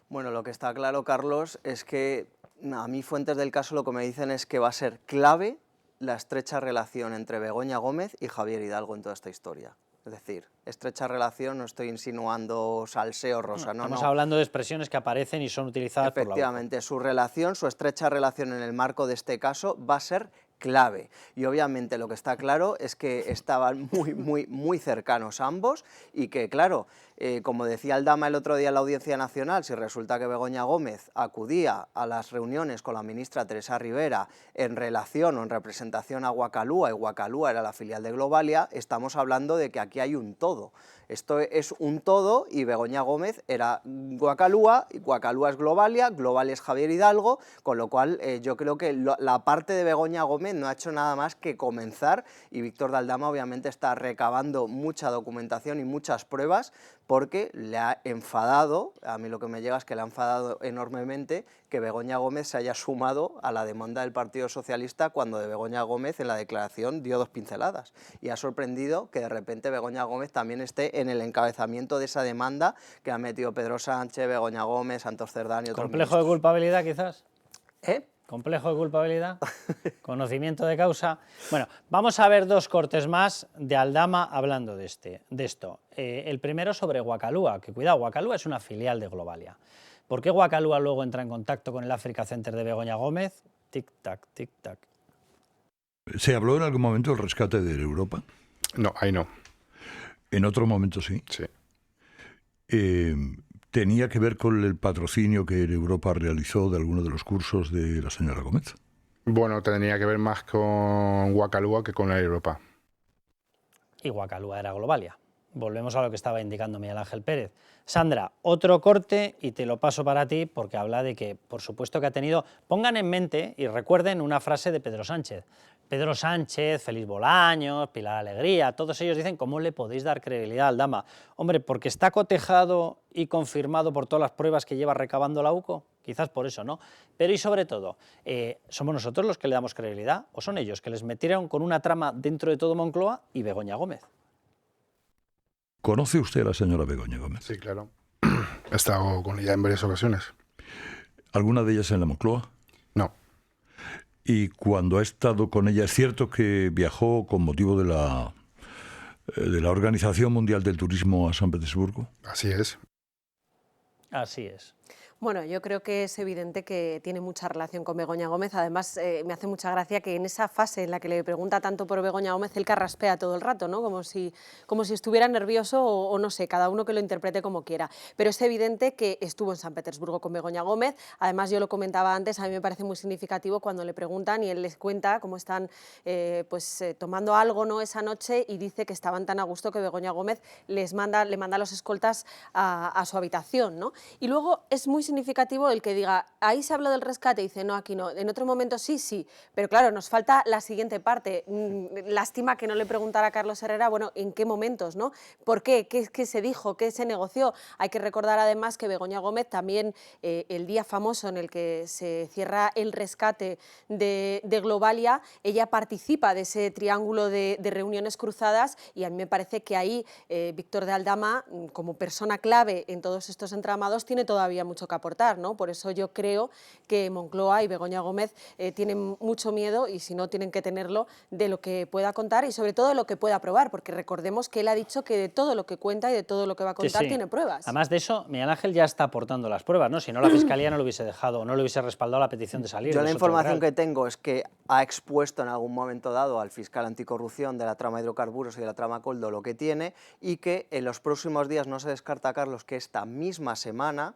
Bueno, lo que está claro, Carlos, es que a mí fuentes del caso lo que me dicen es que va a ser clave la estrecha relación entre Begoña Gómez y Javier Hidalgo en toda esta historia. Es decir, estrecha relación, no estoy insinuando salseo rosa, no. Estamos hablando de expresiones que aparecen y son utilizadas por la UCO. Efectivamente, su relación, su estrecha relación en el marco de este caso va a ser clave. Y obviamente lo que está claro es que estaban muy cercanos ambos y que, claro, como decía Aldama el otro día en la Audiencia Nacional, si resulta que Begoña Gómez acudía a las reuniones con la ministra Teresa Rivera en relación o en representación a Guacalúa, y Guacalúa era la filial de Globalia, estamos hablando de que aquí hay un todo. Esto es un todo y Begoña Gómez era Guacalúa, y Guacalúa es Globalia, Globalia es Javier Hidalgo, con lo cual yo creo que la parte de Begoña Gómez no ha hecho nada más que comenzar, y Víctor de Aldama obviamente está recabando mucha documentación y muchas pruebas, porque le ha enfadado, a mí lo que me llega es que le ha enfadado enormemente que Begoña Gómez se haya sumado a la demanda del Partido Socialista cuando de Begoña Gómez en la declaración dio 2 pinceladas. Y ha sorprendido que de repente Begoña Gómez también esté en el encabezamiento de esa demanda que han metido Pedro Sánchez, Begoña Gómez, Santos Cerdán y otros ¿Complejo de culpabilidad quizás? complejo de culpabilidad, conocimiento de causa. Bueno, vamos a ver 2 cortes más de Aldama hablando de esto. El primero sobre Wacalúa, que cuidado, Wacalúa es una filial de Globalia. ¿Por qué Wacalúa luego entra en contacto con el Africa Center de Begoña Gómez? Tic-tac, tic-tac. ¿Se habló en algún momento del rescate de Europa? No, ahí no. ¿En otro momento sí? Sí. ¿Tenía que ver con el patrocinio que Europa realizó de alguno de los cursos de la señora Gómez? Bueno, tenía que ver más con Wacalúa que con la Europa. Y Wacalúa era Globalia. Volvemos a lo que estaba indicando Miguel Ángel Pérez. Sandra, otro corte y te lo paso para ti porque habla de que, por supuesto que ha tenido... Pongan en mente y recuerden una frase de Pedro Sánchez. Pedro Sánchez, Félix Bolaños, Pilar Alegría, todos ellos dicen ¿cómo le podéis dar credibilidad al Aldama? Hombre, porque está cotejado y confirmado por todas las pruebas que lleva recabando la UCO, quizás por eso, ¿no? Pero y sobre todo, ¿somos nosotros los que le damos credibilidad o son ellos que les metieron con una trama dentro de todo Moncloa y Begoña Gómez? ¿Conoce usted a la señora Begoña Gómez? Sí, claro. He estado con ella en varias ocasiones. ¿Alguna de ellas en la Moncloa? No. Y cuando ha estado con ella, ¿es cierto que viajó con motivo de la Organización Mundial del Turismo a San Petersburgo? Así es. Así es. Bueno, yo creo que es evidente que tiene mucha relación con Begoña Gómez. Además, me hace mucha gracia que en esa fase en la que le pregunta tanto por Begoña Gómez, él carraspea todo el rato, ¿no? Como si estuviera nervioso o no sé, cada uno que lo interprete como quiera. Pero es evidente que estuvo en San Petersburgo con Begoña Gómez. Además, yo lo comentaba antes, a mí me parece muy significativo cuando le preguntan y él les cuenta cómo están tomando algo, ¿no?, esa noche, y dice que estaban tan a gusto que Begoña Gómez le manda a los escoltas a su habitación, ¿no? Y luego es muy significativo el que diga, ahí se habló del rescate, y dice, no, aquí no, en otro momento sí, pero claro, nos falta la siguiente parte. Lástima que no le preguntara a Carlos Herrera, bueno, ¿en qué momentos, no? ¿Por qué? ¿Qué se dijo? ¿Qué se negoció? Hay que recordar además que Begoña Gómez también, el día famoso en el que se cierra el rescate de Globalia, ella participa de ese triángulo de reuniones cruzadas, y a mí me parece que ahí Víctor de Aldama, como persona clave en todos estos entramados, tiene todavía mucho que aportar, ¿no? Por eso yo creo que Moncloa y Begoña Gómez tienen mucho miedo, y si no tienen que tenerlo, de lo que pueda contar y sobre todo de lo que pueda probar, porque recordemos que él ha dicho que de todo lo que cuenta y de todo lo que va a contar tiene pruebas. Además de eso, Miguel Ángel ya está aportando las pruebas, ¿no? Si no, la Fiscalía no lo hubiese dejado, no le hubiese respaldado la petición de salir. Yo la información que tengo es que ha expuesto en algún momento dado al fiscal anticorrupción de la trama hidrocarburos y de la trama Coldo lo que tiene, y que en los próximos días no se descarta, Carlos, que esta misma semana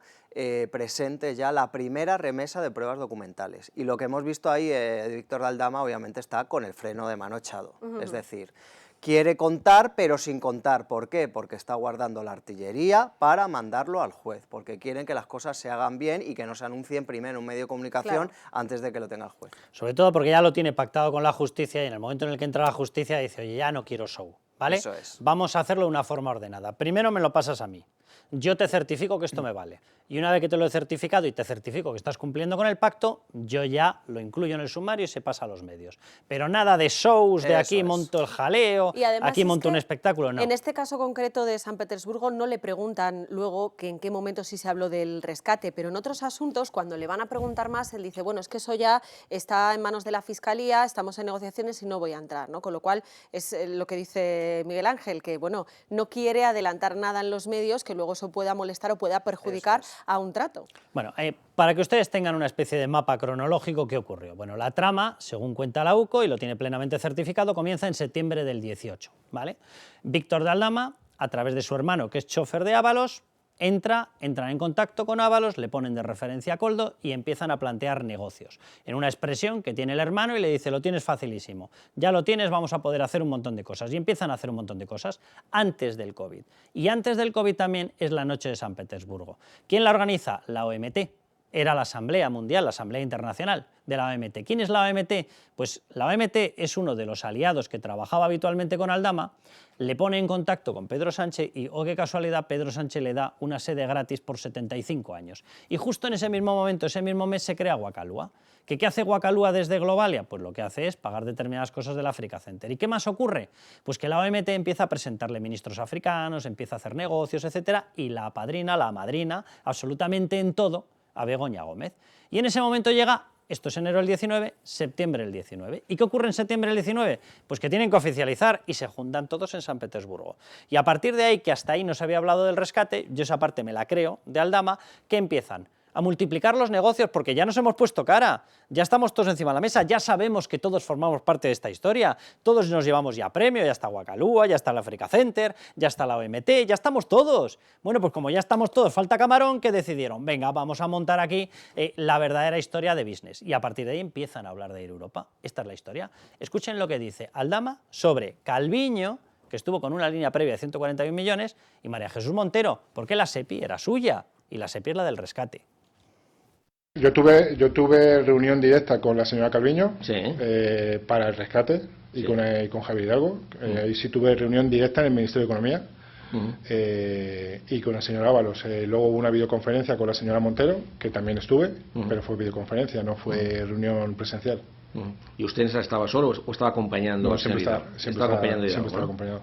presente ya la primera remesa de pruebas documentales. Y lo que hemos visto ahí de Víctor de Aldama obviamente está con el freno de mano echado. Es decir, quiere contar pero sin contar. ¿Por qué? Porque está guardando la artillería para mandarlo al juez, porque quieren que las cosas se hagan bien y que no se anuncien primero en un medio de comunicación antes de que lo tenga el juez. Sobre todo porque ya lo tiene pactado con la justicia, y en el momento en el que entra la justicia dice, oye, ya no quiero show, ¿vale? Eso es. Vamos a hacerlo de una forma ordenada. Primero me lo pasas a mí. Yo te certifico que esto me vale. Y una vez que te lo he certificado y te certifico que estás cumpliendo con el pacto, yo ya lo incluyo en el sumario y se pasa a los medios. Pero nada de shows, de aquí monto el jaleo, aquí monto un espectáculo, no. En este caso concreto de San Petersburgo no le preguntan luego que en qué momento sí se habló del rescate, pero en otros asuntos, cuando le van a preguntar más, él dice, bueno, es que eso ya está en manos de la Fiscalía, estamos en negociaciones y no voy a entrar, ¿no? Con lo cual es lo que dice Miguel Ángel, que bueno, no quiere adelantar nada en los medios, que luego eso pueda molestar o pueda perjudicar a un trato. Bueno, para que ustedes tengan una especie de mapa cronológico, ¿qué ocurrió? Bueno, la trama, según cuenta la UCO, y lo tiene plenamente certificado, comienza en septiembre del 18, ¿vale? Víctor de Aldama, a través de su hermano, que es chofer de Ábalos, entran en contacto con Ábalos, le ponen de referencia a Coldo y empiezan a plantear negocios. En una expresión que tiene el hermano y le dice, lo tienes facilísimo, ya lo tienes, vamos a poder hacer un montón de cosas. Y empiezan a hacer un montón de cosas antes del COVID. Y antes del COVID también es la Noche de San Petersburgo. ¿Quién la organiza? La OMT. Era la Asamblea Mundial, la Asamblea Internacional de la OMT. ¿Quién es la OMT? Pues la OMT es uno de los aliados que trabajaba habitualmente con Aldama, le pone en contacto con Pedro Sánchez y, oh qué casualidad, Pedro Sánchez le da una sede gratis por 75 años. Y justo en ese mismo momento, ese mismo mes, se crea Wacalúa. ¿Qué hace Wacalúa desde Globalia? Pues lo que hace es pagar determinadas cosas del Africa Center. ¿Y qué más ocurre? Pues que la OMT empieza a presentarle ministros africanos, empieza a hacer negocios, etcétera, y la apadrina, la madrina, absolutamente en todo, a Begoña Gómez. Y en ese momento llega Esto es enero del 19, septiembre del 19. ¿Y qué ocurre en septiembre del 19? Pues que tienen que oficializar y se juntan todos en San Petersburgo. Y a partir de ahí, que hasta ahí no se había hablado del rescate, yo esa parte me la creo, de Aldama, que empiezan a multiplicar los negocios porque ya nos hemos puesto cara, ya estamos todos encima de la mesa, ya sabemos que todos formamos parte de esta historia, todos nos llevamos ya premio, ya está Wacalúa, ya está el Africa Center, ya está la OMT, ya estamos todos. Bueno, pues como ya estamos todos, falta camarón, que decidieron, venga, vamos a montar aquí la verdadera historia de business. Y a partir de ahí empiezan a hablar de Air Europa. Esta es la historia. Escuchen lo que dice Aldama sobre Calviño, que estuvo con una línea previa de 141 millones, y María Jesús Montero, porque la SEPI era suya, y la SEPI es la del rescate. Yo tuve reunión directa con la señora Calviño para el rescate y con Javier Hidalgo. Ahí sí tuve reunión directa en el Ministerio de Economía y con la señora Ábalos. Luego hubo una videoconferencia con la señora Montero, que también estuve, pero fue videoconferencia, no fue reunión presencial. ¿Y usted estaba solo o estaba acompañando? No, siempre estaba acompañado.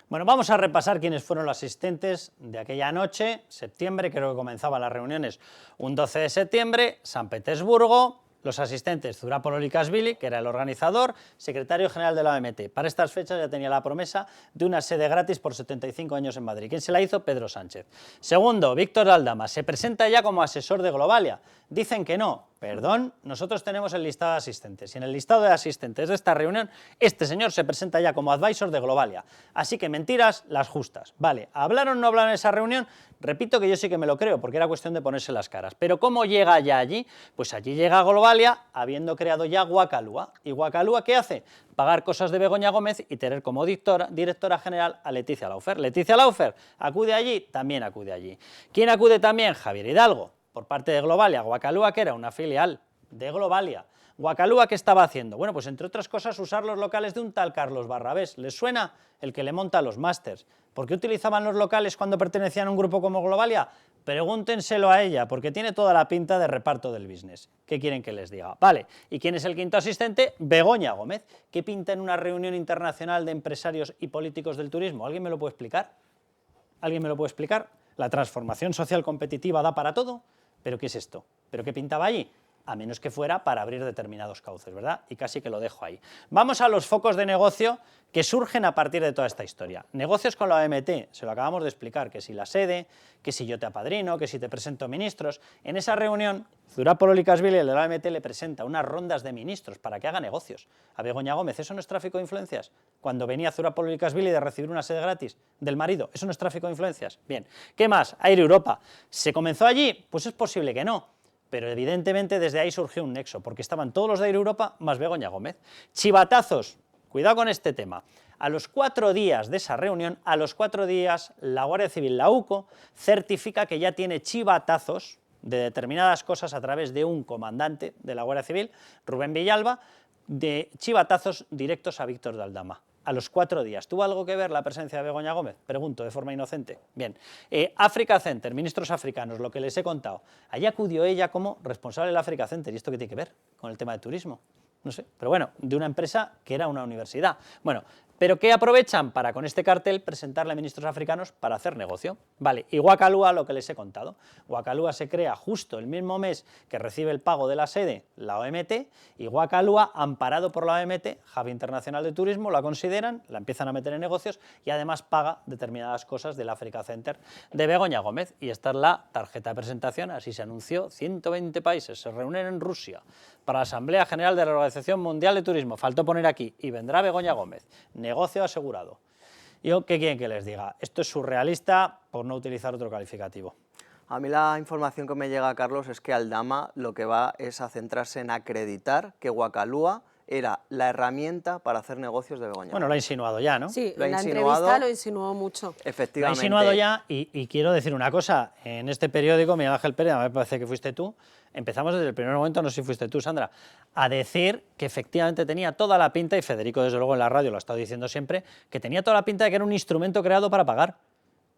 Bueno, vamos a repasar quiénes fueron los asistentes de aquella noche, septiembre, creo que comenzaban las reuniones un 12 de septiembre, San Petersburgo. Los asistentes, Zurapolo Likashvili, que era el organizador, secretario general de la OMT. Para estas fechas ya tenía la promesa de una sede gratis por 75 años en Madrid. ¿Quién se la hizo? Pedro Sánchez. Segundo, Víctor Aldama, se presenta ya como asesor de Globalia. Dicen que no. Perdón, nosotros tenemos el listado de asistentes y en el listado de asistentes de esta reunión este señor se presenta ya como advisor de Globalia. Así que mentiras las justas. Vale, ¿hablaron o no hablaron en esa reunión? Repito que yo sí que me lo creo porque era cuestión de ponerse las caras. Pero ¿cómo llega ya allí? Pues allí llega Globalia habiendo creado ya Wacalúa. ¿Y Wacalúa qué hace? Pagar cosas de Begoña Gómez y tener como directora general a Leticia Laufer. Leticia Laufer acude allí, también acude allí. ¿Quién acude también? Javier Hidalgo. Por parte de Globalia, Wacalúa, que era una filial de Globalia. Wacalúa, ¿qué estaba haciendo? Bueno, pues entre otras cosas usar los locales de un tal Carlos Barrabés. ¿Les suena? El que le monta los másters. ¿Por qué utilizaban los locales cuando pertenecían a un grupo como Globalia? Pregúntenselo a ella, porque tiene toda la pinta de reparto del business. ¿Qué quieren que les diga? Vale, ¿y quién es el quinto asistente? Begoña Gómez. ¿Qué pinta en una reunión internacional de empresarios y políticos del turismo? ¿Alguien me lo puede explicar? ¿Alguien me lo puede explicar? ¿La transformación social competitiva da para todo? ¿Pero qué es esto? ¿Pero qué pintaba allí? A menos que fuera para abrir determinados cauces, ¿verdad? Y casi que lo dejo ahí. Vamos a los focos de negocio que surgen a partir de toda esta historia. Negocios con la OMT, se lo acabamos de explicar, que si la sede, que si yo te apadrino, que si te presento ministros. En esa reunión, Zurapolo Likashvili, el de la OMT, le presenta unas rondas de ministros para que haga negocios a Begoña Gómez. ¿Eso no es tráfico de influencias? Cuando venía Zurapolo Likashvili de recibir una sede gratis del marido, ¿eso no es tráfico de influencias? Bien, ¿qué más? Air Europa. ¿Se comenzó allí? Pues es posible que no. Pero evidentemente desde ahí surgió un nexo, porque estaban todos los de Air Europa más Begoña Gómez. Chivatazos, cuidado con este tema. A los 4 días de esa reunión, a los 4 días, la Guardia Civil, la UCO, certifica que ya tiene chivatazos de determinadas cosas a través de un comandante de la Guardia Civil, Rubén Villalba, de chivatazos directos a Víctor de Aldama. A los 4 días. ¿Tuvo algo que ver la presencia de Begoña Gómez? Pregunto, de forma inocente. Bien. Africa Center, ministros africanos, lo que les he contado. Allí acudió ella como responsable del Africa Center. ¿Y esto qué tiene que ver con el tema de turismo? No sé, pero bueno, de una empresa que era una universidad. Bueno, ¿pero qué aprovechan para con este cartel presentarle a ministros africanos para hacer negocio? Vale, y Wacalúa, lo que les he contado. Wacalúa se crea justo el mismo mes que recibe el pago de la sede, la OMT, y Wacalúa, amparado por la OMT, Hub Internacional de Turismo, la consideran, la empiezan a meter en negocios y además paga determinadas cosas del Africa Center de Begoña Gómez. Y esta es la tarjeta de presentación, así se anunció, 120 países se reúnen en Rusia para la Asamblea General de la Organización Mundial de Turismo. Faltó poner aquí, y vendrá Begoña Gómez. Negocio asegurado. ¿Yo qué quieren que les diga? Esto es surrealista, por no utilizar otro calificativo. A mí la información que me llega, Carlos, es que Aldama lo que va es a centrarse en acreditar que Wacalúa era la herramienta para hacer negocios de Begoña. Bueno, lo ha insinuado ya, ¿no? Sí, en la entrevista lo insinuó mucho. Efectivamente. Lo ha insinuado ya y quiero decir una cosa. En este periódico, Miguel Ángel Pérez, me parece que fuiste tú, empezamos desde el primer momento, no sé si fuiste tú, Sandra, a decir que efectivamente tenía toda la pinta, y Federico desde luego en la radio lo ha estado diciendo siempre, que tenía toda la pinta de que era un instrumento creado para pagar.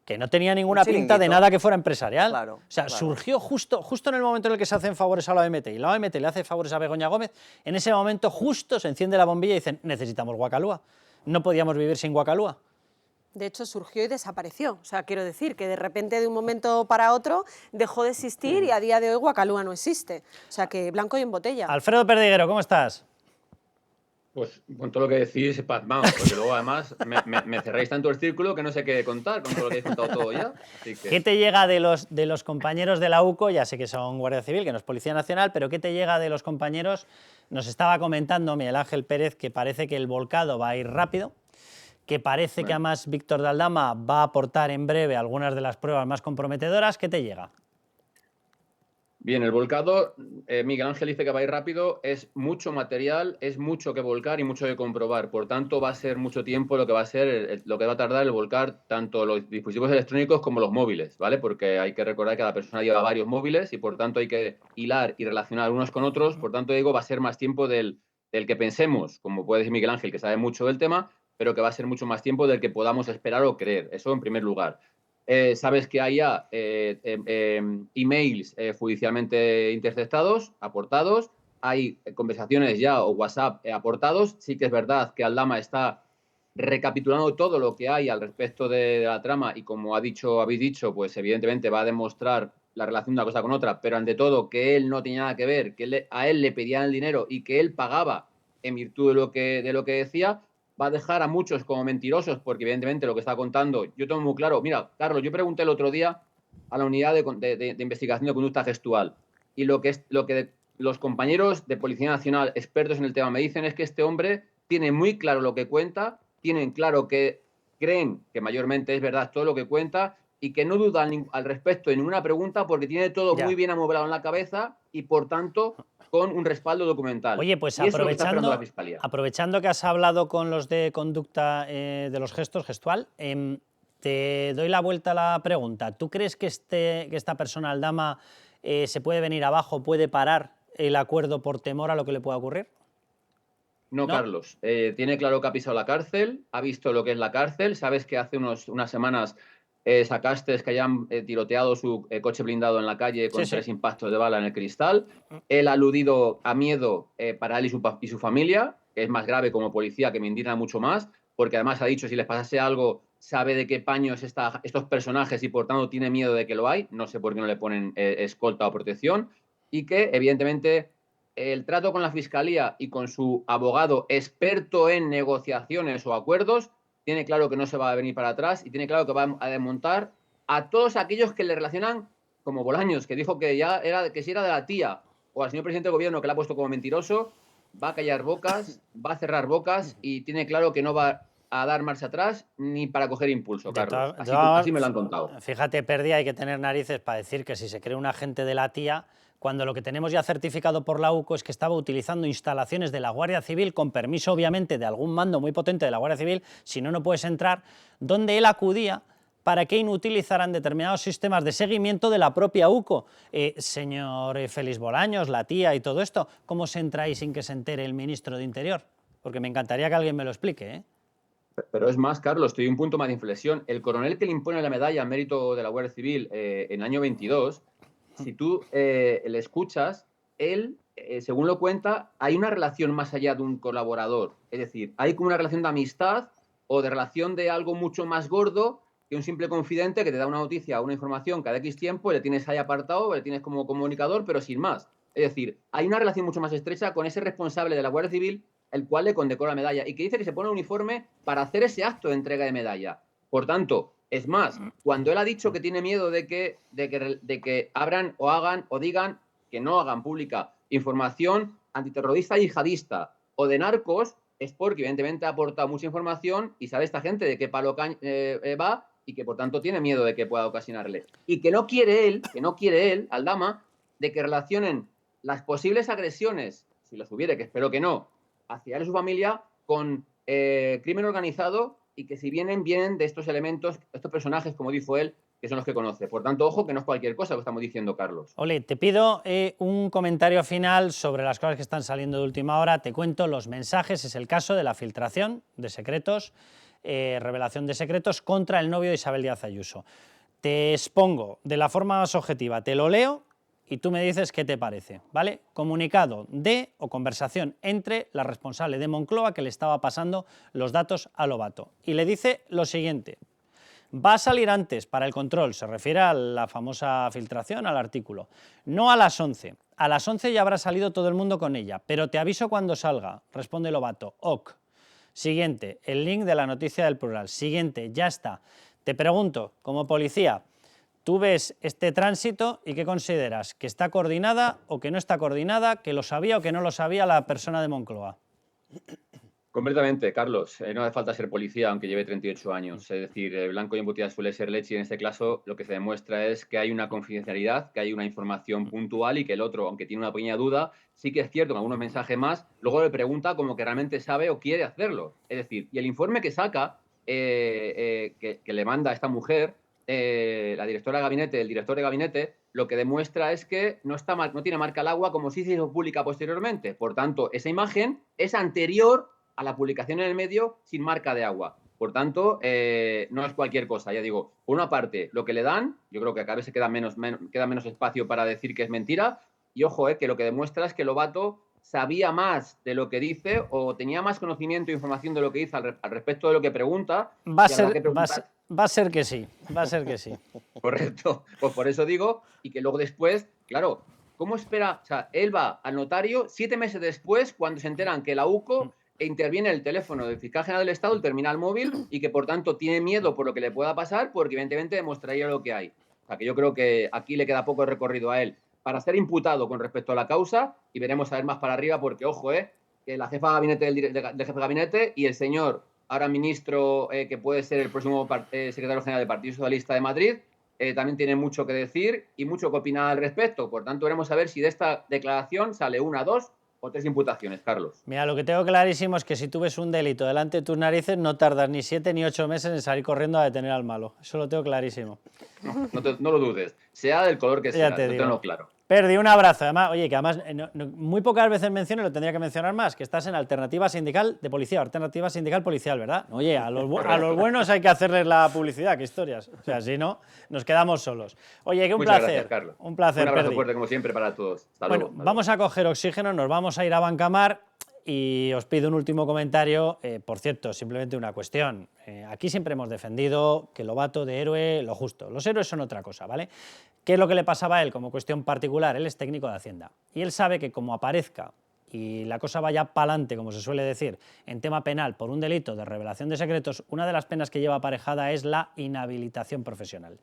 Que no tenía ninguna pinta de nada que fuera empresarial. Claro, o sea, claro. Surgió justo en el momento en el que se hacen favores a la OMT y la OMT le hace favores a Begoña Gómez, en ese momento justo se enciende la bombilla y dicen, necesitamos Wacalúa. No podíamos vivir sin Wacalúa. De hecho, surgió y desapareció. O sea, quiero decir que de repente, de un momento para otro, dejó de existir y a día de hoy Guacalúa no existe. O sea, que blanco y en botella. Alfredo Perdiguero, ¿cómo estás? Pues con todo lo que decís, pasmado, porque luego además me cerráis tanto el círculo que no sé qué contar con todo lo que habéis contado todo ya. Así que... ¿Qué te llega de los compañeros de la UCO? Ya sé que son Guardia Civil, que no es Policía Nacional, pero ¿qué te llega de los compañeros? Nos estaba comentando Miguel Ángel Pérez que parece que el volcado va a ir rápido, que parece que además Víctor de Aldama va a aportar en breve algunas de las pruebas más comprometedoras. ¿Qué te llega? Bien, el volcado, Miguel Ángel dice que va a ir rápido, es mucho material, es mucho que volcar y mucho que comprobar. Por tanto, va a ser mucho tiempo lo que va a ser, lo que va a tardar el volcar tanto los dispositivos electrónicos como los móviles, ¿vale? Porque hay que recordar que cada persona lleva varios móviles y por tanto hay que hilar y relacionar unos con otros. Por tanto, digo, va a ser más tiempo del que pensemos, como puede decir Miguel Ángel, que sabe mucho del tema, pero que va a ser mucho más tiempo del que podamos esperar o creer. Eso en primer lugar. Sabes que hay ya emails judicialmente interceptados, aportados, hay conversaciones ya o WhatsApp aportados. Sí que es verdad que Aldama está recapitulando todo lo que hay al respecto de la trama y como habéis dicho, pues evidentemente va a demostrar la relación de una cosa con otra, pero ante todo que él no tenía nada que ver, que a él le pedían el dinero y que él pagaba en virtud de lo que decía. Va a dejar a muchos como mentirosos, porque evidentemente lo que está contando, yo tengo muy claro. Mira, Carlos, yo pregunté el otro día a la unidad de investigación de conducta gestual y lo que los compañeros de Policía Nacional expertos en el tema me dicen es que este hombre tiene muy claro lo que cuenta, tienen claro que creen que mayormente es verdad todo lo que cuenta y que no dudan al respecto de ninguna pregunta porque tiene todo muy bien amueblado en la cabeza y por tanto con un respaldo documental. Oye, pues aprovechando que has hablado con los de conducta de los gestos, gestual, te doy la vuelta a la pregunta. ¿Tú crees que esta persona, Aldama, se puede venir abajo, puede parar el acuerdo por temor a lo que le pueda ocurrir? No, Carlos. Tiene claro que ha pisado la cárcel, ha visto lo que es la cárcel. Sabes que hace unas semanas sacaste que hayan tiroteado su coche blindado en la calle con 3 impactos de bala en el cristal. Él ha aludido a miedo para él y su familia, que es más grave como policía, que me indigna mucho más, porque además ha dicho si les pasase algo, sabe de qué paños estos personajes y por tanto tiene miedo de que lo hay. No sé por qué no le ponen escolta o protección. Y que evidentemente el trato con la Fiscalía y con su abogado experto en negociaciones o acuerdos tiene claro que no se va a venir para atrás y tiene claro que va a desmontar a todos aquellos que le relacionan como Bolaños, que dijo que si era de la tía, o al señor presidente del gobierno que le ha puesto como mentiroso. Va a callar bocas, va a cerrar bocas y tiene claro que no va a dar marcha atrás ni para coger impulso, Carlos. Así me lo han contado. Fíjate, Perdi, hay que tener narices para decir que si se cree un agente de la tía, cuando lo que tenemos ya certificado por la UCO es que estaba utilizando instalaciones de la Guardia Civil, con permiso obviamente de algún mando muy potente de la Guardia Civil, si no, no puedes entrar, donde él acudía para que inutilizaran determinados sistemas de seguimiento de la propia UCO. Señor Félix Bolaños, la tía y todo esto, ¿cómo se entra ahí sin que se entere el ministro de Interior? Porque me encantaría que alguien me lo explique, ¿eh? Pero es más, Carlos, estoy un punto más de inflexión. El coronel que le impone la medalla en mérito de la Guardia Civil en el año 22, si tú le escuchas, él, según lo cuenta, hay una relación más allá de un colaborador. Es decir, hay como una relación de amistad o de relación de algo mucho más gordo que un simple confidente que te da una noticia o una información cada X tiempo y le tienes ahí apartado, le tienes como comunicador, pero sin más. Es decir, hay una relación mucho más estrecha con ese responsable de la Guardia Civil, el cual le condecora la medalla y que dice que se pone un uniforme para hacer ese acto de entrega de medalla. Por tanto, es más, cuando él ha dicho que tiene miedo de que abran o hagan o digan que no hagan pública información antiterrorista y yihadista o de narcos, es porque evidentemente ha aportado mucha información y sabe esta gente de qué palo va y que por tanto tiene miedo de que pueda ocasionarle. Y que no quiere él, Aldama, de que relacionen las posibles agresiones, si las hubiere, que espero que no, hacia él y su familia, con crimen organizado y que si vienen de estos elementos, estos personajes, como dijo él, que son los que conoce. Por tanto, ojo, que no es cualquier cosa lo que estamos diciendo, Carlos. Ole, te pido un comentario final sobre las cosas que están saliendo de última hora. Te cuento los mensajes. Es el caso de la filtración de secretos, revelación de secretos contra el novio de Isabel Díaz Ayuso. Te expongo de la forma más objetiva, te lo leo y tú me dices qué te parece, ¿vale? Comunicado de o conversación entre la responsable de Moncloa que le estaba pasando los datos a Lobato. Y le dice lo siguiente: va a salir antes para el control, se refiere a la famosa filtración, al artículo, no a las 11. A las 11 ya habrá salido todo el mundo con ella, pero te aviso cuando salga, responde Lobato. Ok. Siguiente, el link de la noticia del Plural. Siguiente, ya está. Te pregunto, como policía, ¿tú ves este tránsito y qué consideras? ¿Que está coordinada o que no está coordinada? ¿Que lo sabía o que no lo sabía la persona de Moncloa? Completamente, Carlos. No hace falta ser policía, aunque lleve 38 años. Es decir, blanco y embutida suele ser leche, y en este caso lo que se demuestra es que hay una confidencialidad, que hay una información puntual y que el otro, aunque tiene una pequeña duda, sí que es cierto, en algunos mensajes más, luego le pregunta como que realmente sabe o quiere hacerlo. Es decir, y el informe que saca, que le manda a esta mujer, la directora de gabinete, el director de gabinete, lo que demuestra es que no tiene marca al agua como si se hizo pública posteriormente. Por tanto, esa imagen es anterior a la publicación en el medio sin marca de agua. Por tanto, no es cualquier cosa. Ya digo, por una parte, lo que le dan, yo creo que cada vez se queda menos espacio para decir que es mentira. Y ojo, que lo que demuestra es que Lobato sabía más de lo que dice o tenía más conocimiento e información de lo que dice al respecto de lo que pregunta. Va a ser que sí, va a ser que sí. Correcto, pues por eso digo, y que luego después, claro, ¿cómo espera? O sea, él va al notario 7 meses después, cuando se enteran que la UCO interviene el teléfono del fiscal general del Estado, el terminal móvil, y que por tanto tiene miedo por lo que le pueda pasar, porque evidentemente demostraría lo que hay. O sea, que yo creo que aquí le queda poco recorrido a él para ser imputado con respecto a la causa, y veremos a ver más para arriba, porque ojo, que la jefa de gabinete del jefe de gabinete y el señor, ahora ministro, que puede ser el próximo secretario general del Partido Socialista de Madrid, también tiene mucho que decir y mucho que opinar al respecto. Por tanto, veremos a ver si de esta declaración sale 1, 2 o 3 imputaciones, Carlos. Mira, lo que tengo clarísimo es que si tú ves un delito delante de tus narices, no tardas ni 7 ni 8 meses en salir corriendo a detener al malo. Eso lo tengo clarísimo. No lo dudes, sea del color que sea, tengo claro. Perdi, un abrazo. Además, oye, que además muy pocas veces menciono, y lo tendría que mencionar más, que estás en Alternativa Sindical de Policía, Alternativa Sindical Policial, ¿verdad? Oye, a los buenos hay que hacerles la publicidad, qué historias. O sea, si no, nos quedamos solos. Oye, que un Muchas placer. Gracias, Carlos. Un placer, un abrazo Perdi. fuerte, como siempre, para todos. Hasta bueno, luego. Vamos a coger oxígeno, nos vamos a ir a Bancamar. Y os pido un último comentario, por cierto, simplemente una cuestión. Aquí siempre hemos defendido que Lobato de héroe, lo justo. Los héroes son otra cosa, ¿vale? ¿Qué es lo que le pasaba a él como cuestión particular? Él es técnico de Hacienda. Y él sabe que como aparezca y la cosa vaya pa'lante, como se suele decir, en tema penal por un delito de revelación de secretos, una de las penas que lleva aparejada es la inhabilitación profesional.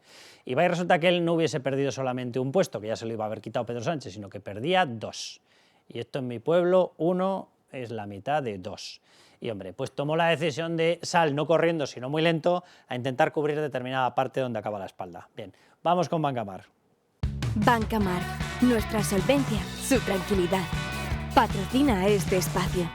Y va y resulta que él no hubiese perdido solamente un puesto, que ya se lo iba a haber quitado Pedro Sánchez, sino que perdía 2. Y esto en mi pueblo, 1 es la mitad de 2. Y hombre, pues tomó la decisión de sal no corriendo, sino muy lento, a intentar cubrir determinada parte donde acaba la espalda. Bien, vamos con Bancamar. Bancamar, nuestra solvencia, su tranquilidad. Patrocina este espacio.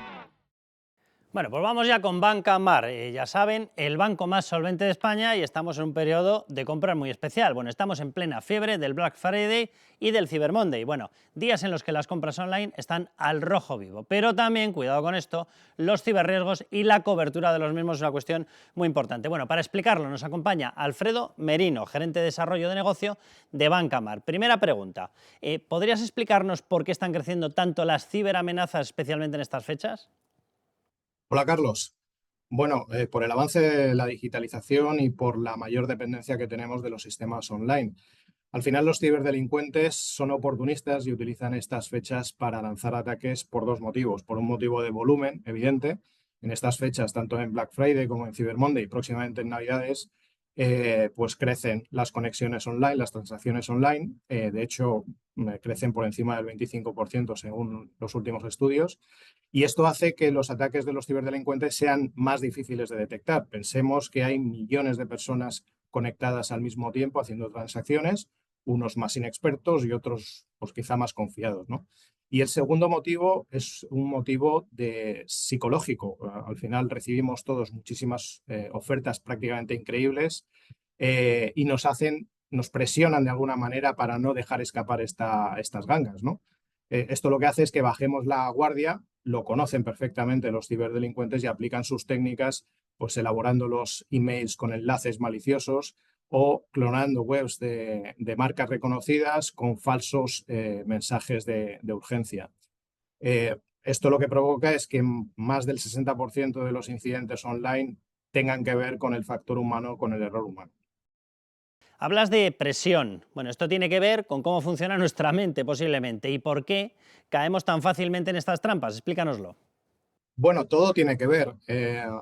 Bueno, pues vamos ya con Bancamar. Ya saben, el banco más solvente de España, y estamos en un periodo de compras muy especial. Bueno, estamos en plena fiebre del Black Friday y del Cyber Monday. Bueno, días en los que las compras online están al rojo vivo. Pero también, cuidado con esto, los ciberriesgos y la cobertura de los mismos es una cuestión muy importante. Bueno, para explicarlo nos acompaña Alfredo Merino, gerente de desarrollo de negocio de Bancamar. Primera pregunta, ¿podrías explicarnos por qué están creciendo tanto las ciberamenazas, especialmente en estas fechas? Hola, Carlos. Bueno, por el avance de la digitalización y por la mayor dependencia que tenemos de los sistemas online. Al final, los ciberdelincuentes son oportunistas y utilizan estas fechas para lanzar ataques por 2 motivos. Por un motivo de volumen, evidente. En estas fechas, tanto en Black Friday como en Cyber Monday y próximamente en Navidades, pues crecen las conexiones online, las transacciones online. De hecho, crecen por encima del 25% según los últimos estudios. Y esto hace que los ataques de los ciberdelincuentes sean más difíciles de detectar. Pensemos que hay millones de personas conectadas al mismo tiempo haciendo transacciones, unos más inexpertos y otros pues quizá más confiados, ¿no? Y el segundo motivo es un motivo psicológico. Al final recibimos todos muchísimas ofertas prácticamente increíbles y nos presionan de alguna manera para no dejar escapar estas gangas, ¿no? Esto lo que hace es que bajemos la guardia, lo conocen perfectamente los ciberdelincuentes y aplican sus técnicas, pues elaborando los emails con enlaces maliciosos o clonando webs de marcas reconocidas con falsos mensajes de urgencia. Esto lo que provoca es que más del 60% de los incidentes online tengan que ver con el factor humano, con el error humano. Hablas de presión. Bueno, esto tiene que ver con cómo funciona nuestra mente posiblemente y por qué caemos tan fácilmente en estas trampas. Explícanoslo. Bueno, todo tiene que ver.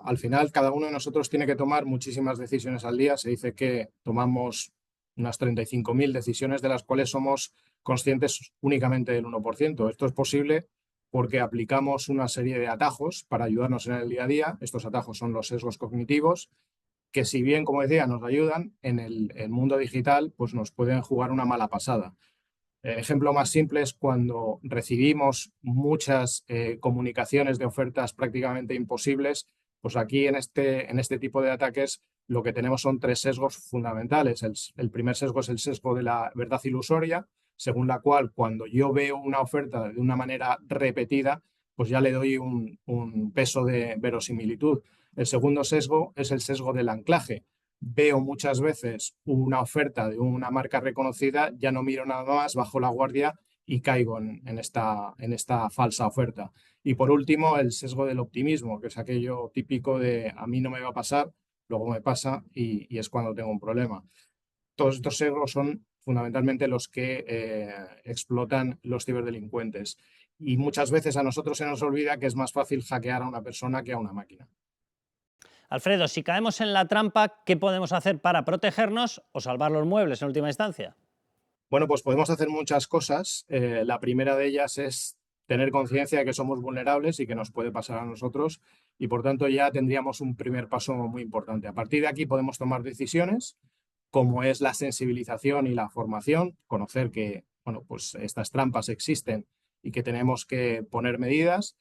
Al final, cada uno de nosotros tiene que tomar muchísimas decisiones al día. Se dice que tomamos unas 35.000 decisiones, de las cuales somos conscientes únicamente del 1%. Esto es posible porque aplicamos una serie de atajos para ayudarnos en el día a día. Estos atajos son los sesgos cognitivos, que si bien, como decía, nos ayudan, en el mundo digital pues nos pueden jugar una mala pasada. El ejemplo más simple es cuando recibimos muchas comunicaciones de ofertas prácticamente imposibles. Pues aquí en este tipo de ataques lo que tenemos son 3 sesgos fundamentales. El primer sesgo es el sesgo de la verdad ilusoria, según la cual cuando yo veo una oferta de una manera repetida, pues ya le doy un peso de verosimilitud. El segundo sesgo es el sesgo del anclaje. Veo muchas veces una oferta de una marca reconocida, ya no miro nada más, bajo la guardia y caigo en esta falsa oferta. Y por último, el sesgo del optimismo, que es aquello típico de a mí no me va a pasar, luego me pasa y es cuando tengo un problema. Todos estos sesgos son fundamentalmente los que explotan los ciberdelincuentes. Y muchas veces a nosotros se nos olvida que es más fácil hackear a una persona que a una máquina. Alfredo, si caemos en la trampa, ¿qué podemos hacer para protegernos o salvar los muebles en última instancia? Bueno, pues podemos hacer muchas cosas. La primera de ellas es tener conciencia de que somos vulnerables y que nos puede pasar a nosotros y por tanto ya tendríamos un primer paso muy importante. A partir de aquí podemos tomar decisiones como es la sensibilización y la formación, conocer que bueno, pues estas trampas existen y que tenemos que poner medidas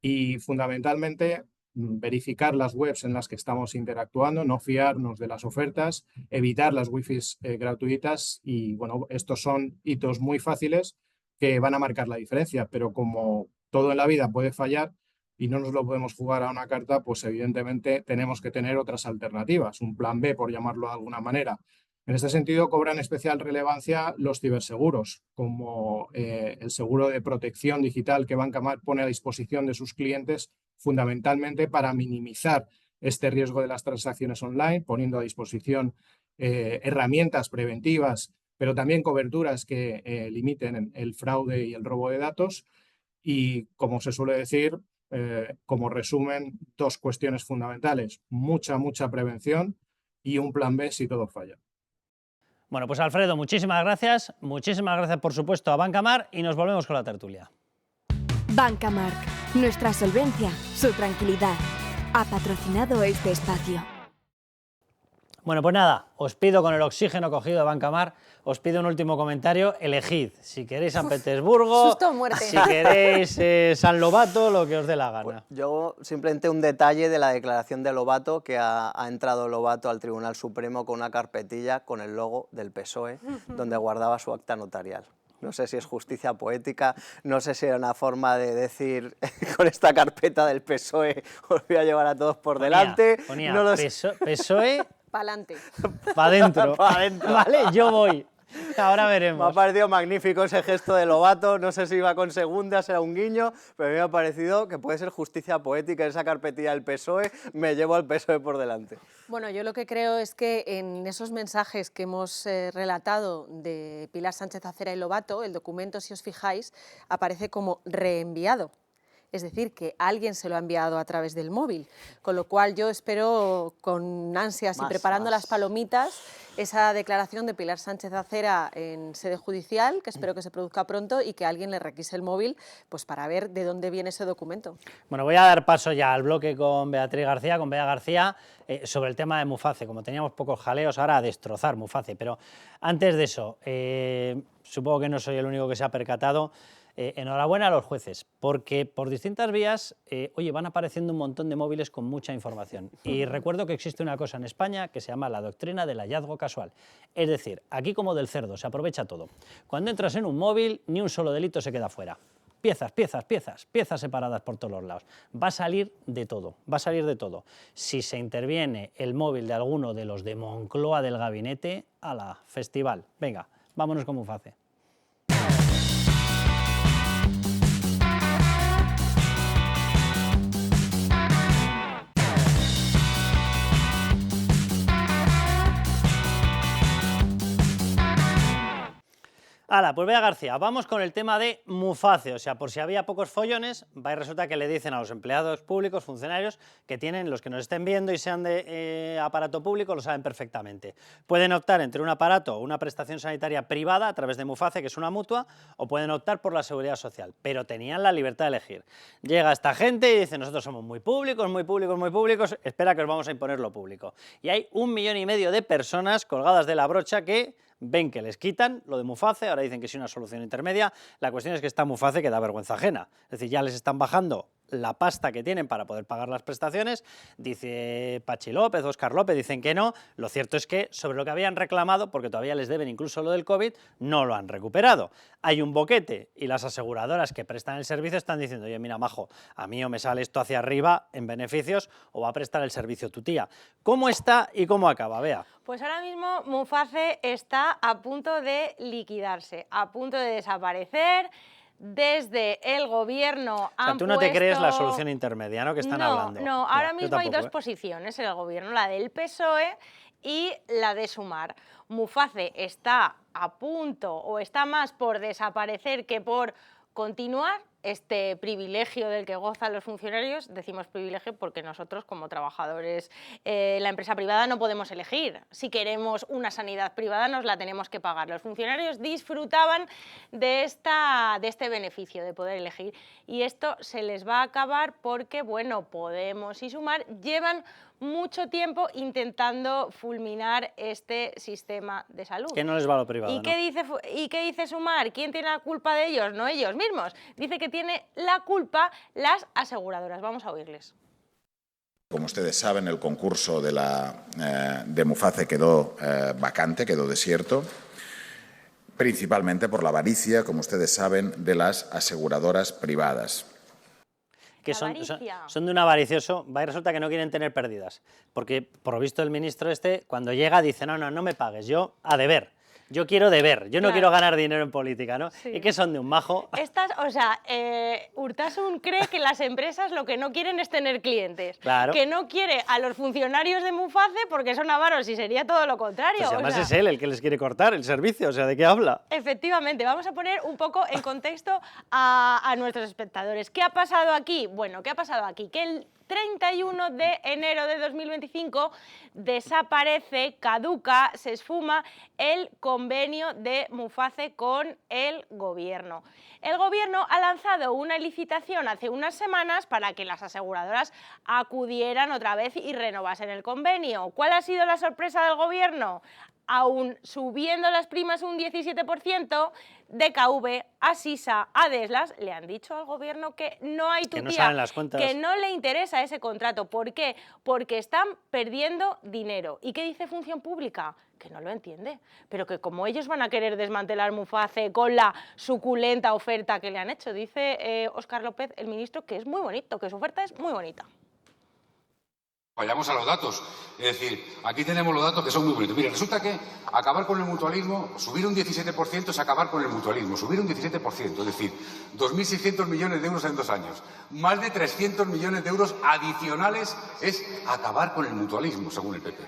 y fundamentalmente verificar las webs en las que estamos interactuando, no fiarnos de las ofertas, evitar las wifis gratuitas y bueno, estos son hitos muy fáciles que van a marcar la diferencia, pero como todo en la vida puede fallar y no nos lo podemos jugar a una carta, pues evidentemente tenemos que tener otras alternativas, un plan B por llamarlo de alguna manera. En este sentido cobran especial relevancia los ciberseguros, como el seguro de protección digital que Bancamar pone a disposición de sus clientes fundamentalmente para minimizar este riesgo de las transacciones online, poniendo a disposición herramientas preventivas, pero también coberturas que limiten el fraude y el robo de datos. Y como se suele decir, como resumen, 2 cuestiones fundamentales: mucha prevención y un plan B si todo falla. Bueno, pues Alfredo, muchísimas gracias por supuesto a Bancamar y nos volvemos con la tertulia. Bancamar, nuestra solvencia, su tranquilidad. Ha patrocinado este espacio. Bueno, pues nada, os pido con el oxígeno cogido de Bancamar, os pido un último comentario, elegid, si queréis San Petersburgo, susto o muerte. Si queréis San Lobato, lo que os dé la gana. Pues yo simplemente un detalle de la declaración de Lobato, que ha entrado Lobato al Tribunal Supremo con una carpetilla con el logo del PSOE, donde guardaba su acta notarial. No sé si es justicia poética, no sé si era una forma de decir con esta carpeta del PSOE os voy a llevar a todos por delante. Ponía no lo PSOE pa'lante. Pa' dentro. Pa' dentro. Vale, yo voy. Ahora veremos. Me ha parecido magnífico ese gesto de Lobato, no sé si iba con segundas, era un guiño, pero a mí me ha parecido que puede ser justicia poética esa carpetilla del PSOE, me llevo al PSOE por delante. Bueno, yo lo que creo es que en esos mensajes que hemos relatado de Pilar Sánchez Acera y Lobato, el documento, si os fijáis, aparece como reenviado. Es decir, que alguien se lo ha enviado a través del móvil, con lo cual yo espero con ansias y preparando las palomitas esa declaración de Pilar Sánchez Acera en sede judicial, que espero que se produzca pronto y que alguien le requise el móvil pues para ver de dónde viene ese documento. Bueno, voy a dar paso ya al bloque con Beatriz García, con Bea García, sobre el tema de Muface. Como teníamos pocos jaleos, ahora a destrozar Muface, pero antes de eso, supongo que no soy el único que se ha percatado. Enhorabuena a los jueces, porque por distintas vías, oye, van apareciendo un montón de móviles con mucha información. Y recuerdo que existe una cosa en España que se llama la doctrina del hallazgo casual. Es decir, aquí como del cerdo, se aprovecha todo. Cuando entras en un móvil, ni un solo delito se queda fuera. piezas separadas por todos los lados. Va a salir de todo, va a salir de todo. Si se interviene el móvil de alguno de los de Moncloa del gabinete, ¡hala, festival! Venga, vámonos con Muface. Hala, pues vea García, vamos con el tema de Muface, o sea, por si había pocos follones, va y resulta que le dicen a los empleados públicos, funcionarios, que tienen, los que nos estén viendo y sean de aparato público, lo saben perfectamente. Pueden optar entre un aparato o una prestación sanitaria privada a través de Muface, que es una mutua, o pueden optar por la seguridad social, pero tenían la libertad de elegir. Llega esta gente y dice, nosotros somos muy públicos, espera que os vamos a imponer lo público. Y hay 1,5 millones de personas colgadas de la brocha que ven que les quitan lo de Muface, ahora dicen que es una solución intermedia. La cuestión es que está Muface que da vergüenza ajena. Es decir, ya les están bajando la pasta que tienen para poder pagar las prestaciones. Dice Pachi López, Óscar López, dicen que no. Lo cierto es que sobre lo que habían reclamado, porque todavía les deben incluso lo del COVID, no lo han recuperado. Hay un boquete y las aseguradoras que prestan el servicio están diciendo, oye, mira, majo, a mí o me sale esto hacia arriba en beneficios o va a prestar el servicio tu tía. ¿Cómo está y cómo acaba? Vea. Pues ahora mismo Muface está a punto de liquidarse, a punto de desaparecer. Desde el gobierno han o sea, tú no te crees la solución intermedia, ¿no?, que están hablando. No, ahora mismo hay dos posiciones en el gobierno, la del PSOE y la de Sumar. Muface está a punto o está más por desaparecer que por continuar este privilegio del que gozan los funcionarios. Decimos privilegio porque nosotros como trabajadores la empresa privada no podemos elegir. Si queremos una sanidad privada nos la tenemos que pagar. Los funcionarios disfrutaban de este beneficio de poder elegir y esto se les va a acabar porque, bueno, Podemos y Sumar llevan mucho tiempo intentando fulminar este sistema de salud. Que no les va a lo privado. ¿Y qué dice Sumar? ¿Quién tiene la culpa de ellos? No ellos mismos. Dice que tiene la culpa las aseguradoras. Vamos a oírles. Como ustedes saben, el concurso de Muface quedó vacante, quedó desierto, principalmente por la avaricia, como ustedes saben, de las aseguradoras privadas. Que son de un avaricioso, va y resulta que no quieren tener pérdidas, porque por lo visto el ministro cuando llega dice, no me pagues, yo a deber. Yo quiero deber, yo no quiero ganar dinero en política, ¿no? Sí. ¿Y qué son de un majo? Urtasun cree que las empresas lo que no quieren es tener clientes. Claro. Que no quiere a los funcionarios de Muface porque son avaros y sería todo lo contrario. Pues además es él el que les quiere cortar el servicio, o sea, ¿de qué habla? Efectivamente, vamos a poner un poco en contexto a nuestros espectadores. ¿Qué ha pasado aquí? Bueno, ¿qué ha pasado aquí? Que el 31 de enero de 2025 desaparece, caduca, se esfuma el convenio de Muface con el gobierno. El gobierno ha lanzado una licitación hace unas semanas para que las aseguradoras acudieran otra vez y renovasen el convenio. ¿Cuál ha sido la sorpresa del gobierno? Aún subiendo las primas un 17%, DKV, Asisa, Adeslas le han dicho al gobierno que no hay tutía, que no salen las cuentas, que no le interesa ese contrato. ¿Por qué? Porque están perdiendo dinero. ¿Y qué dice Función Pública? Que no lo entiende, pero que como ellos van a querer desmantelar Muface con la suculenta oferta que le han hecho, dice Óscar López, el ministro, que es muy bonito, que su oferta es muy bonita. Vayamos a los datos. Es decir, aquí tenemos los datos que son muy bonitos. Mire, resulta que acabar con el mutualismo, subir un 17% es acabar con el mutualismo, subir un 17%, es decir, 2.600 millones de euros en 2 años. Más de 300 millones de euros adicionales es acabar con el mutualismo, según el PP.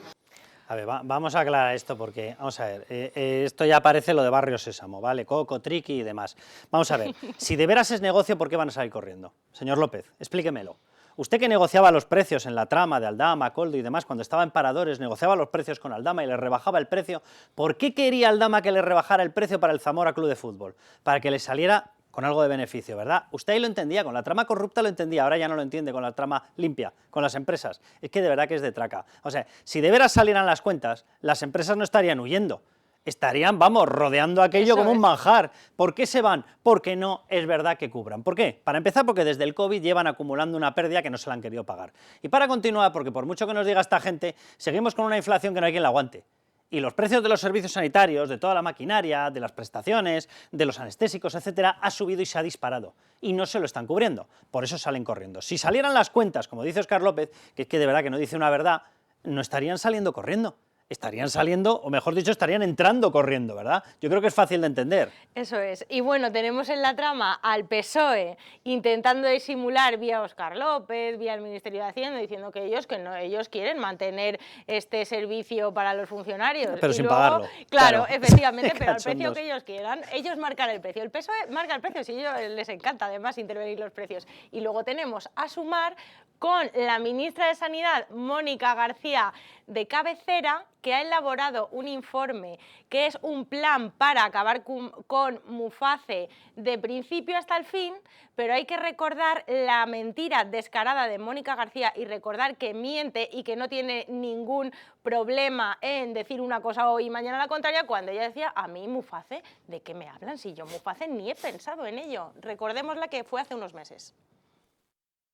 A ver, vamos a aclarar esto porque, vamos a ver, esto ya parece lo de Barrio Sésamo, ¿vale? Coco, Triqui y demás. Vamos a ver, si de veras es negocio, ¿por qué van a salir corriendo? Señor López, explíquemelo. Usted que negociaba los precios en la trama de Aldama, Coldo y demás, cuando estaba en Paradores, negociaba los precios con Aldama y le rebajaba el precio. ¿Por qué quería Aldama que le rebajara el precio para el Zamora Club de Fútbol? Para que le saliera con algo de beneficio, ¿verdad? Usted ahí lo entendía, con la trama corrupta lo entendía, ahora ya no lo entiende con la trama limpia, con las empresas. Es que de verdad que es de traca. O sea, si de veras salieran las cuentas, las empresas no estarían huyendo. Estarían, vamos, rodeando aquello como un manjar. ¿Por qué se van? Porque no es verdad que cubran. ¿Por qué? Para empezar, porque desde el COVID llevan acumulando una pérdida que no se la han querido pagar. Y para continuar, porque por mucho que nos diga esta gente, seguimos con una inflación que no hay quien la aguante. Y los precios de los servicios sanitarios, de toda la maquinaria, de las prestaciones, de los anestésicos, etcétera, ha subido y se ha disparado. Y no se lo están cubriendo. Por eso salen corriendo. Si salieran las cuentas, como dice Óscar López, que es que de verdad que no dice una verdad, no estarían saliendo corriendo. Estarían saliendo, o mejor dicho, estarían entrando corriendo, ¿verdad? Yo creo que es fácil de entender. Eso es. Y bueno, tenemos en la trama al PSOE intentando disimular vía Óscar López, vía el Ministerio de Hacienda, diciendo que ellos quieren mantener este servicio para los funcionarios. Pero y sin luego, pagarlo. Claro, efectivamente, pero al Cachondos. precio que ellos quieran. Ellos marcan el precio. El PSOE marca el precio, si a ellos les encanta además intervenir los precios. Y luego tenemos a Sumar con la ministra de Sanidad, Mónica García, de cabecera, que ha elaborado un informe que es un plan para acabar con Muface de principio hasta el fin, pero hay que recordar la mentira descarada de Mónica García y recordar que miente y que no tiene ningún problema en decir una cosa hoy y mañana la contraria, cuando ella decía, a mí Muface, ¿de qué me hablan? Si yo Muface ni he pensado en ello. Recordémosla que fue hace unos meses.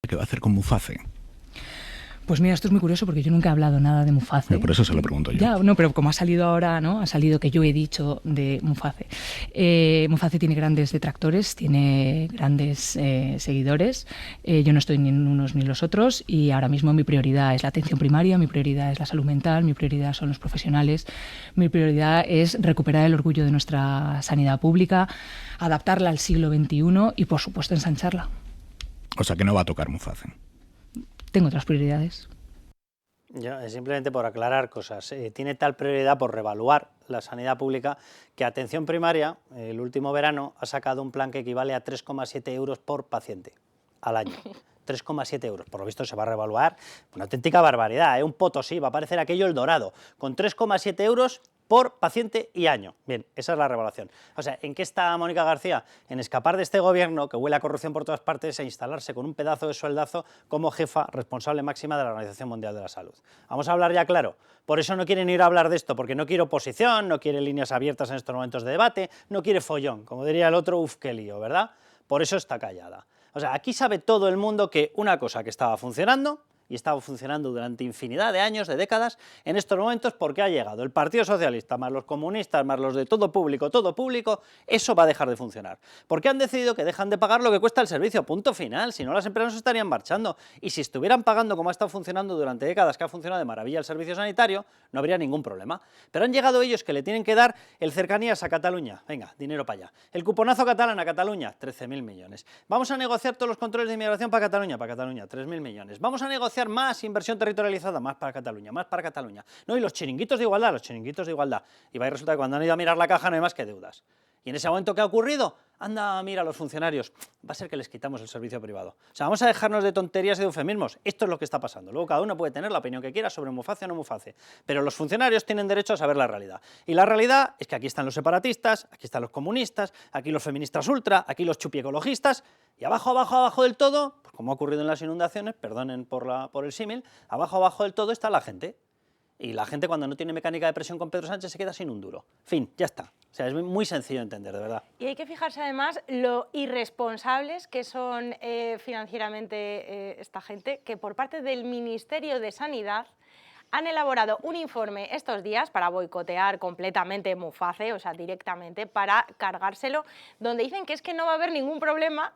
¿Qué va a hacer con Muface? Pues mira, esto es muy curioso porque yo nunca he hablado nada de Muface. Pero por eso se lo pregunto yo. Ya, no, pero como ha salido ahora, ¿no? Ha salido que yo he dicho de Muface. Muface tiene grandes detractores, tiene grandes seguidores. Yo no estoy ni en unos ni los otros y ahora mismo mi prioridad es la atención primaria, mi prioridad es la salud mental, mi prioridad son los profesionales, mi prioridad es recuperar el orgullo de nuestra sanidad pública, adaptarla al siglo XXI y, por supuesto, ensancharla. O sea, que no va a tocar Muface. Tengo otras prioridades. Simplemente por aclarar cosas. Tiene tal prioridad por reevaluar la sanidad pública que Atención Primaria, el último verano, ha sacado un plan que equivale a 3,7 euros por paciente al año. 3,7 euros. Por lo visto se va a reevaluar. Una auténtica barbaridad, ¿eh? Un Potosí, va a parecer aquello el Dorado. Con 3,7 euros por paciente y año. Bien, esa es la revaluación. O sea, ¿en qué está Mónica García? En escapar de este gobierno que huele a corrupción por todas partes e instalarse con un pedazo de sueldazo como jefa responsable máxima de la Organización Mundial de la Salud. Vamos a hablar ya claro. Por eso no quieren ir a hablar de esto, porque no quiere oposición, no quiere líneas abiertas en estos momentos de debate, no quiere follón, como diría el otro, uf, qué lío, ¿verdad? Por eso está callada. O sea, aquí sabe todo el mundo que una cosa que estaba funcionando, y estaba funcionando durante infinidad de años, de décadas, en estos momentos porque ha llegado el Partido Socialista, más los comunistas, más los de todo público, eso va a dejar de funcionar. Porque han decidido que dejan de pagar lo que cuesta el servicio, punto final, si no las empresas no se estarían marchando. Y si estuvieran pagando como ha estado funcionando durante décadas, que ha funcionado de maravilla el servicio sanitario, no habría ningún problema. Pero han llegado ellos que le tienen que dar el cercanías a Cataluña, venga, dinero para allá. El cuponazo catalán a Cataluña, 13.000 millones. Vamos a negociar todos los controles de inmigración para Cataluña, 3.000 millones. Vamos a negociar más inversión territorializada, más para Cataluña, más para Cataluña. No, y los chiringuitos de igualdad, Y va y resulta que cuando han ido a mirar la caja no hay más que deudas. Y en ese momento, ¿qué ha ocurrido? Anda, mira a los funcionarios, va a ser que les quitamos el servicio privado. O sea, vamos a dejarnos de tonterías y de eufemismos. Esto es lo que está pasando. Luego cada uno puede tener la opinión que quiera sobre Muface o no Muface, pero los funcionarios tienen derecho a saber la realidad. Y la realidad es que aquí están los separatistas, aquí están los comunistas, aquí los feministas ultra, aquí los chupiecologistas, y abajo del todo, pues como ha ocurrido en las inundaciones, perdonen por el símil, abajo del todo está la gente. Y la gente, cuando no tiene mecánica de presión con Pedro Sánchez, se queda sin un duro. Fin, ya está. O sea, es muy sencillo de entender, de verdad. Y hay que fijarse además lo irresponsables que son financieramente esta gente, que por parte del Ministerio de Sanidad han elaborado un informe estos días para boicotear completamente Muface, o sea, directamente, para cargárselo, donde dicen que es que no va a haber ningún problema,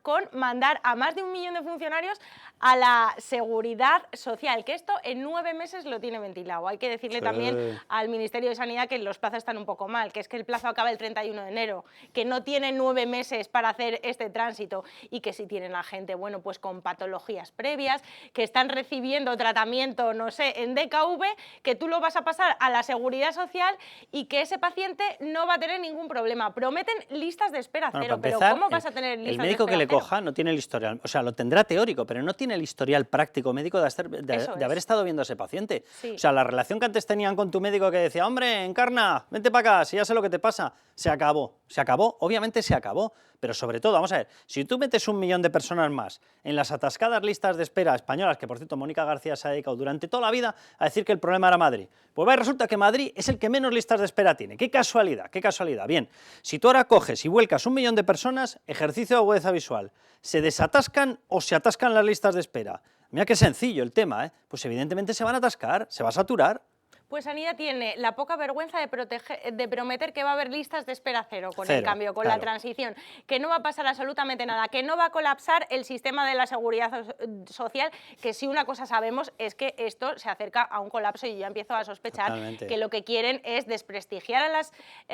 con mandar a más de 1 millón de funcionarios a la Seguridad Social, que esto en 9 meses lo tiene ventilado. Hay que decirle también al Ministerio de Sanidad que los plazos están un poco mal, que es que el plazo acaba el 31 de enero, que no tienen 9 meses para hacer este tránsito y que si tienen a gente, bueno, pues con patologías previas, que están recibiendo tratamiento, no sé, en DKV, que tú lo vas a pasar a la Seguridad Social y que ese paciente no va a tener ningún problema. Prometen listas de espera cero, pero ¿cómo vas a tener listas de espera? El médico que le coja no tiene el historial, o sea, lo tendrá teórico, pero no tiene el historial práctico médico de haber estado viendo a ese paciente. Sí. O sea, la relación que antes tenían con tu médico que decía, hombre, Encarna, vente para acá, si ya sé lo que te pasa, se acabó, obviamente se acabó. Pero sobre todo, vamos a ver, si tú metes 1 millón de personas más en las atascadas listas de espera españolas, que por cierto Mónica García se ha dedicado durante toda la vida a decir que el problema era Madrid, pues resulta que Madrid es el que menos listas de espera tiene. ¡Qué casualidad! ¡Qué casualidad! Bien, si tú ahora coges y vuelcas 1 millón de personas, ejercicio de agudeza visual, ¿se desatascan o se atascan las listas de espera? Mira qué sencillo el tema, ¿eh? Pues evidentemente se van a atascar, se va a saturar. Pues Sanidad tiene la poca vergüenza de prometer que va a haber listas de espera cero con el cambio, con la transición, que no va a pasar absolutamente nada, que no va a colapsar el sistema de la seguridad social, que si una cosa sabemos es que esto se acerca a un colapso y yo empiezo a sospechar que lo que quieren es desprestigiar a las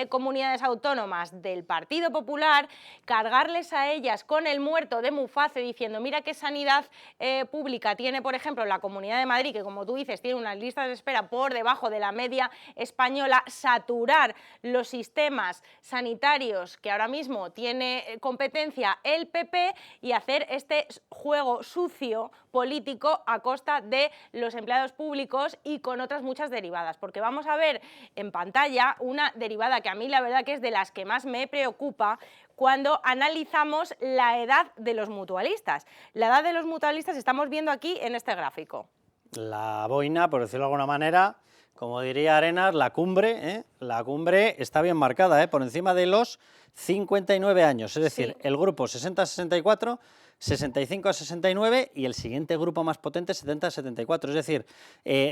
comunidades autónomas del Partido Popular, cargarles a ellas con el muerto de Muface diciendo mira qué sanidad pública tiene, por ejemplo, la Comunidad de Madrid, que como tú dices tiene unas listas de espera por debajo de la media española, saturar los sistemas sanitarios que ahora mismo tiene competencia el PP y hacer este juego sucio político a costa de los empleados públicos y con otras muchas derivadas, porque vamos a ver en pantalla una derivada que a mí la verdad que es de las que más me preocupa cuando analizamos la edad de los mutualistas. La edad de los mutualistas estamos viendo aquí en este gráfico. La boina, por decirlo de alguna manera, como diría Arenas, la cumbre está bien marcada, por encima de los 59 años, es decir, el grupo 60-64, 65-69 y el siguiente grupo más potente 70-74, es decir,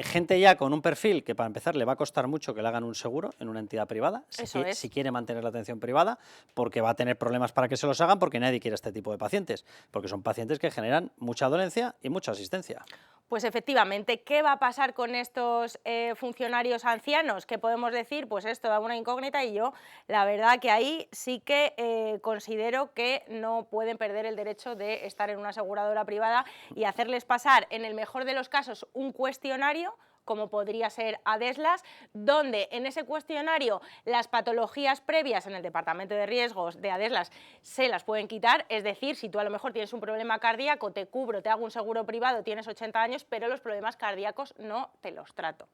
gente ya con un perfil que para empezar le va a costar mucho que le hagan un seguro en una entidad privada, si quiere mantener la atención privada, porque va a tener problemas para que se los hagan, porque nadie quiere este tipo de pacientes, porque son pacientes que generan mucha dolencia y mucha asistencia. Pues efectivamente, ¿qué va a pasar con estos funcionarios ancianos? ¿Qué podemos decir? Pues es toda una incógnita y yo la verdad que ahí sí que considero que no pueden perder el derecho de estar en una aseguradora privada y hacerles pasar, en el mejor de los casos, un cuestionario como podría ser Adeslas, donde en ese cuestionario las patologías previas en el departamento de riesgos de Adeslas se las pueden quitar, es decir, si tú a lo mejor tienes un problema cardíaco, te cubro, te hago un seguro privado, tienes 80 años, pero los problemas cardíacos no te los trato.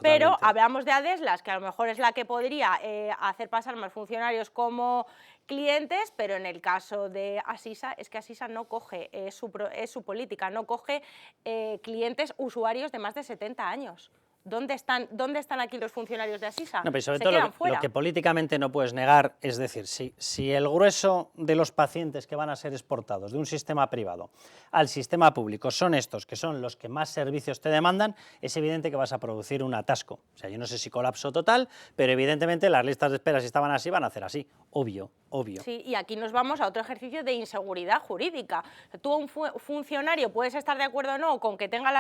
Pero hablamos de Adeslas, que a lo mejor es la que podría hacer pasar más funcionarios como clientes, pero en el caso de Asisa, es que Asisa no coge, es su política, no coge clientes, usuarios de más de 70 años. ¿Dónde están aquí los funcionarios de Asisa? No, pero sobre todo lo que políticamente no puedes negar, es decir, si el grueso de los pacientes que van a ser exportados de un sistema privado al sistema público son estos, que son los que más servicios te demandan, es evidente que vas a producir un atasco. O sea, yo no sé si colapso total, pero evidentemente las listas de espera, si estaban así, van a hacer así. Obvio. Sí, y aquí nos vamos a otro ejercicio de inseguridad jurídica. Tú, un funcionario, puedes estar de acuerdo o no con que tenga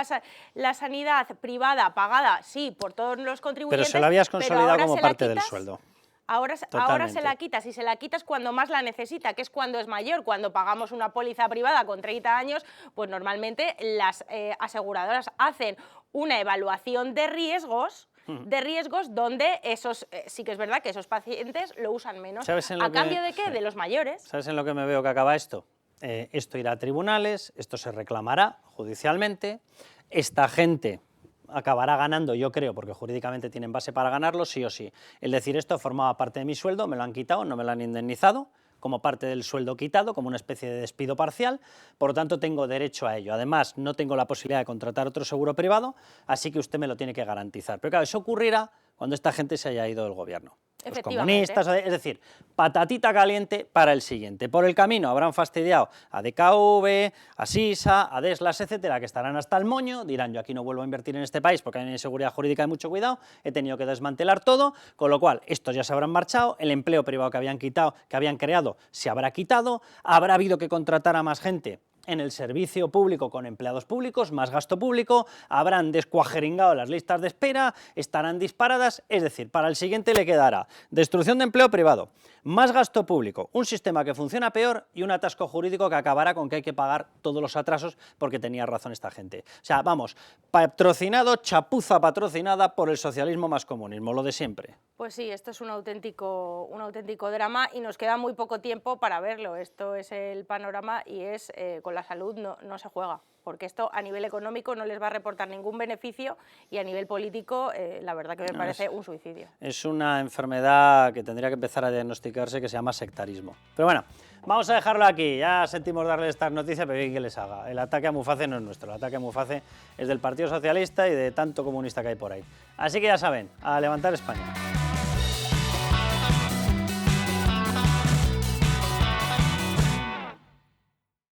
la sanidad privada pagada, sí, por todos los contribuyentes, pero se la habías consolidado como parte del sueldo. Ahora se la quitas, y se la quitas cuando más la necesita, que es cuando es mayor. Cuando pagamos una póliza privada con 30 años, pues normalmente las aseguradoras hacen una evaluación de riesgos, donde esos sí que es verdad que esos pacientes lo usan menos. ¿A cambio de qué? De los mayores. ¿Sabes en lo que me veo que acaba esto? Esto irá a tribunales, esto se reclamará judicialmente, esta gente acabará ganando, yo creo, porque jurídicamente tienen base para ganarlo, sí o sí. El decir esto formaba parte de mi sueldo, me lo han quitado, no me lo han indemnizado, como parte del sueldo quitado, como una especie de despido parcial, por lo tanto tengo derecho a ello. Además, no tengo la posibilidad de contratar otro seguro privado, así que usted me lo tiene que garantizar. Pero claro, eso ocurrirá cuando esta gente se haya ido del gobierno. Los comunistas, es decir, patatita caliente para el siguiente. Por el camino habrán fastidiado a DKV, a Sisa, a Adeslas, etcétera, que estarán hasta el moño, dirán yo aquí no vuelvo a invertir en este país porque hay una inseguridad jurídica de mucho cuidado, he tenido que desmantelar todo, con lo cual estos ya se habrán marchado, el empleo privado que habían quitado, que habían creado, se habrá quitado, habrá habido que contratar a más gente en el servicio público con empleados públicos, más gasto público, habrán descuajeringado las listas de espera, estarán disparadas, es decir, para el siguiente le quedará destrucción de empleo privado, más gasto público, un sistema que funciona peor y un atasco jurídico que acabará con que hay que pagar todos los atrasos porque tenía razón esta gente. O sea, vamos, patrocinado, chapuza patrocinada por el socialismo más comunismo, lo de siempre. Pues sí, esto es un auténtico drama y nos queda muy poco tiempo para verlo. Esto es el panorama y es con la salud no se juega, porque esto a nivel económico no les va a reportar ningún beneficio y a nivel político la verdad que me parece un suicidio. Es una enfermedad que tendría que empezar a diagnosticarse, que se llama sectarismo. Pero bueno, vamos a dejarlo aquí, ya sentimos darle estas noticias, pero bien que les haga. El ataque a Muface no es nuestro, el ataque a Muface es del Partido Socialista y de tanto comunista que hay por ahí. Así que ya saben, a levantar España.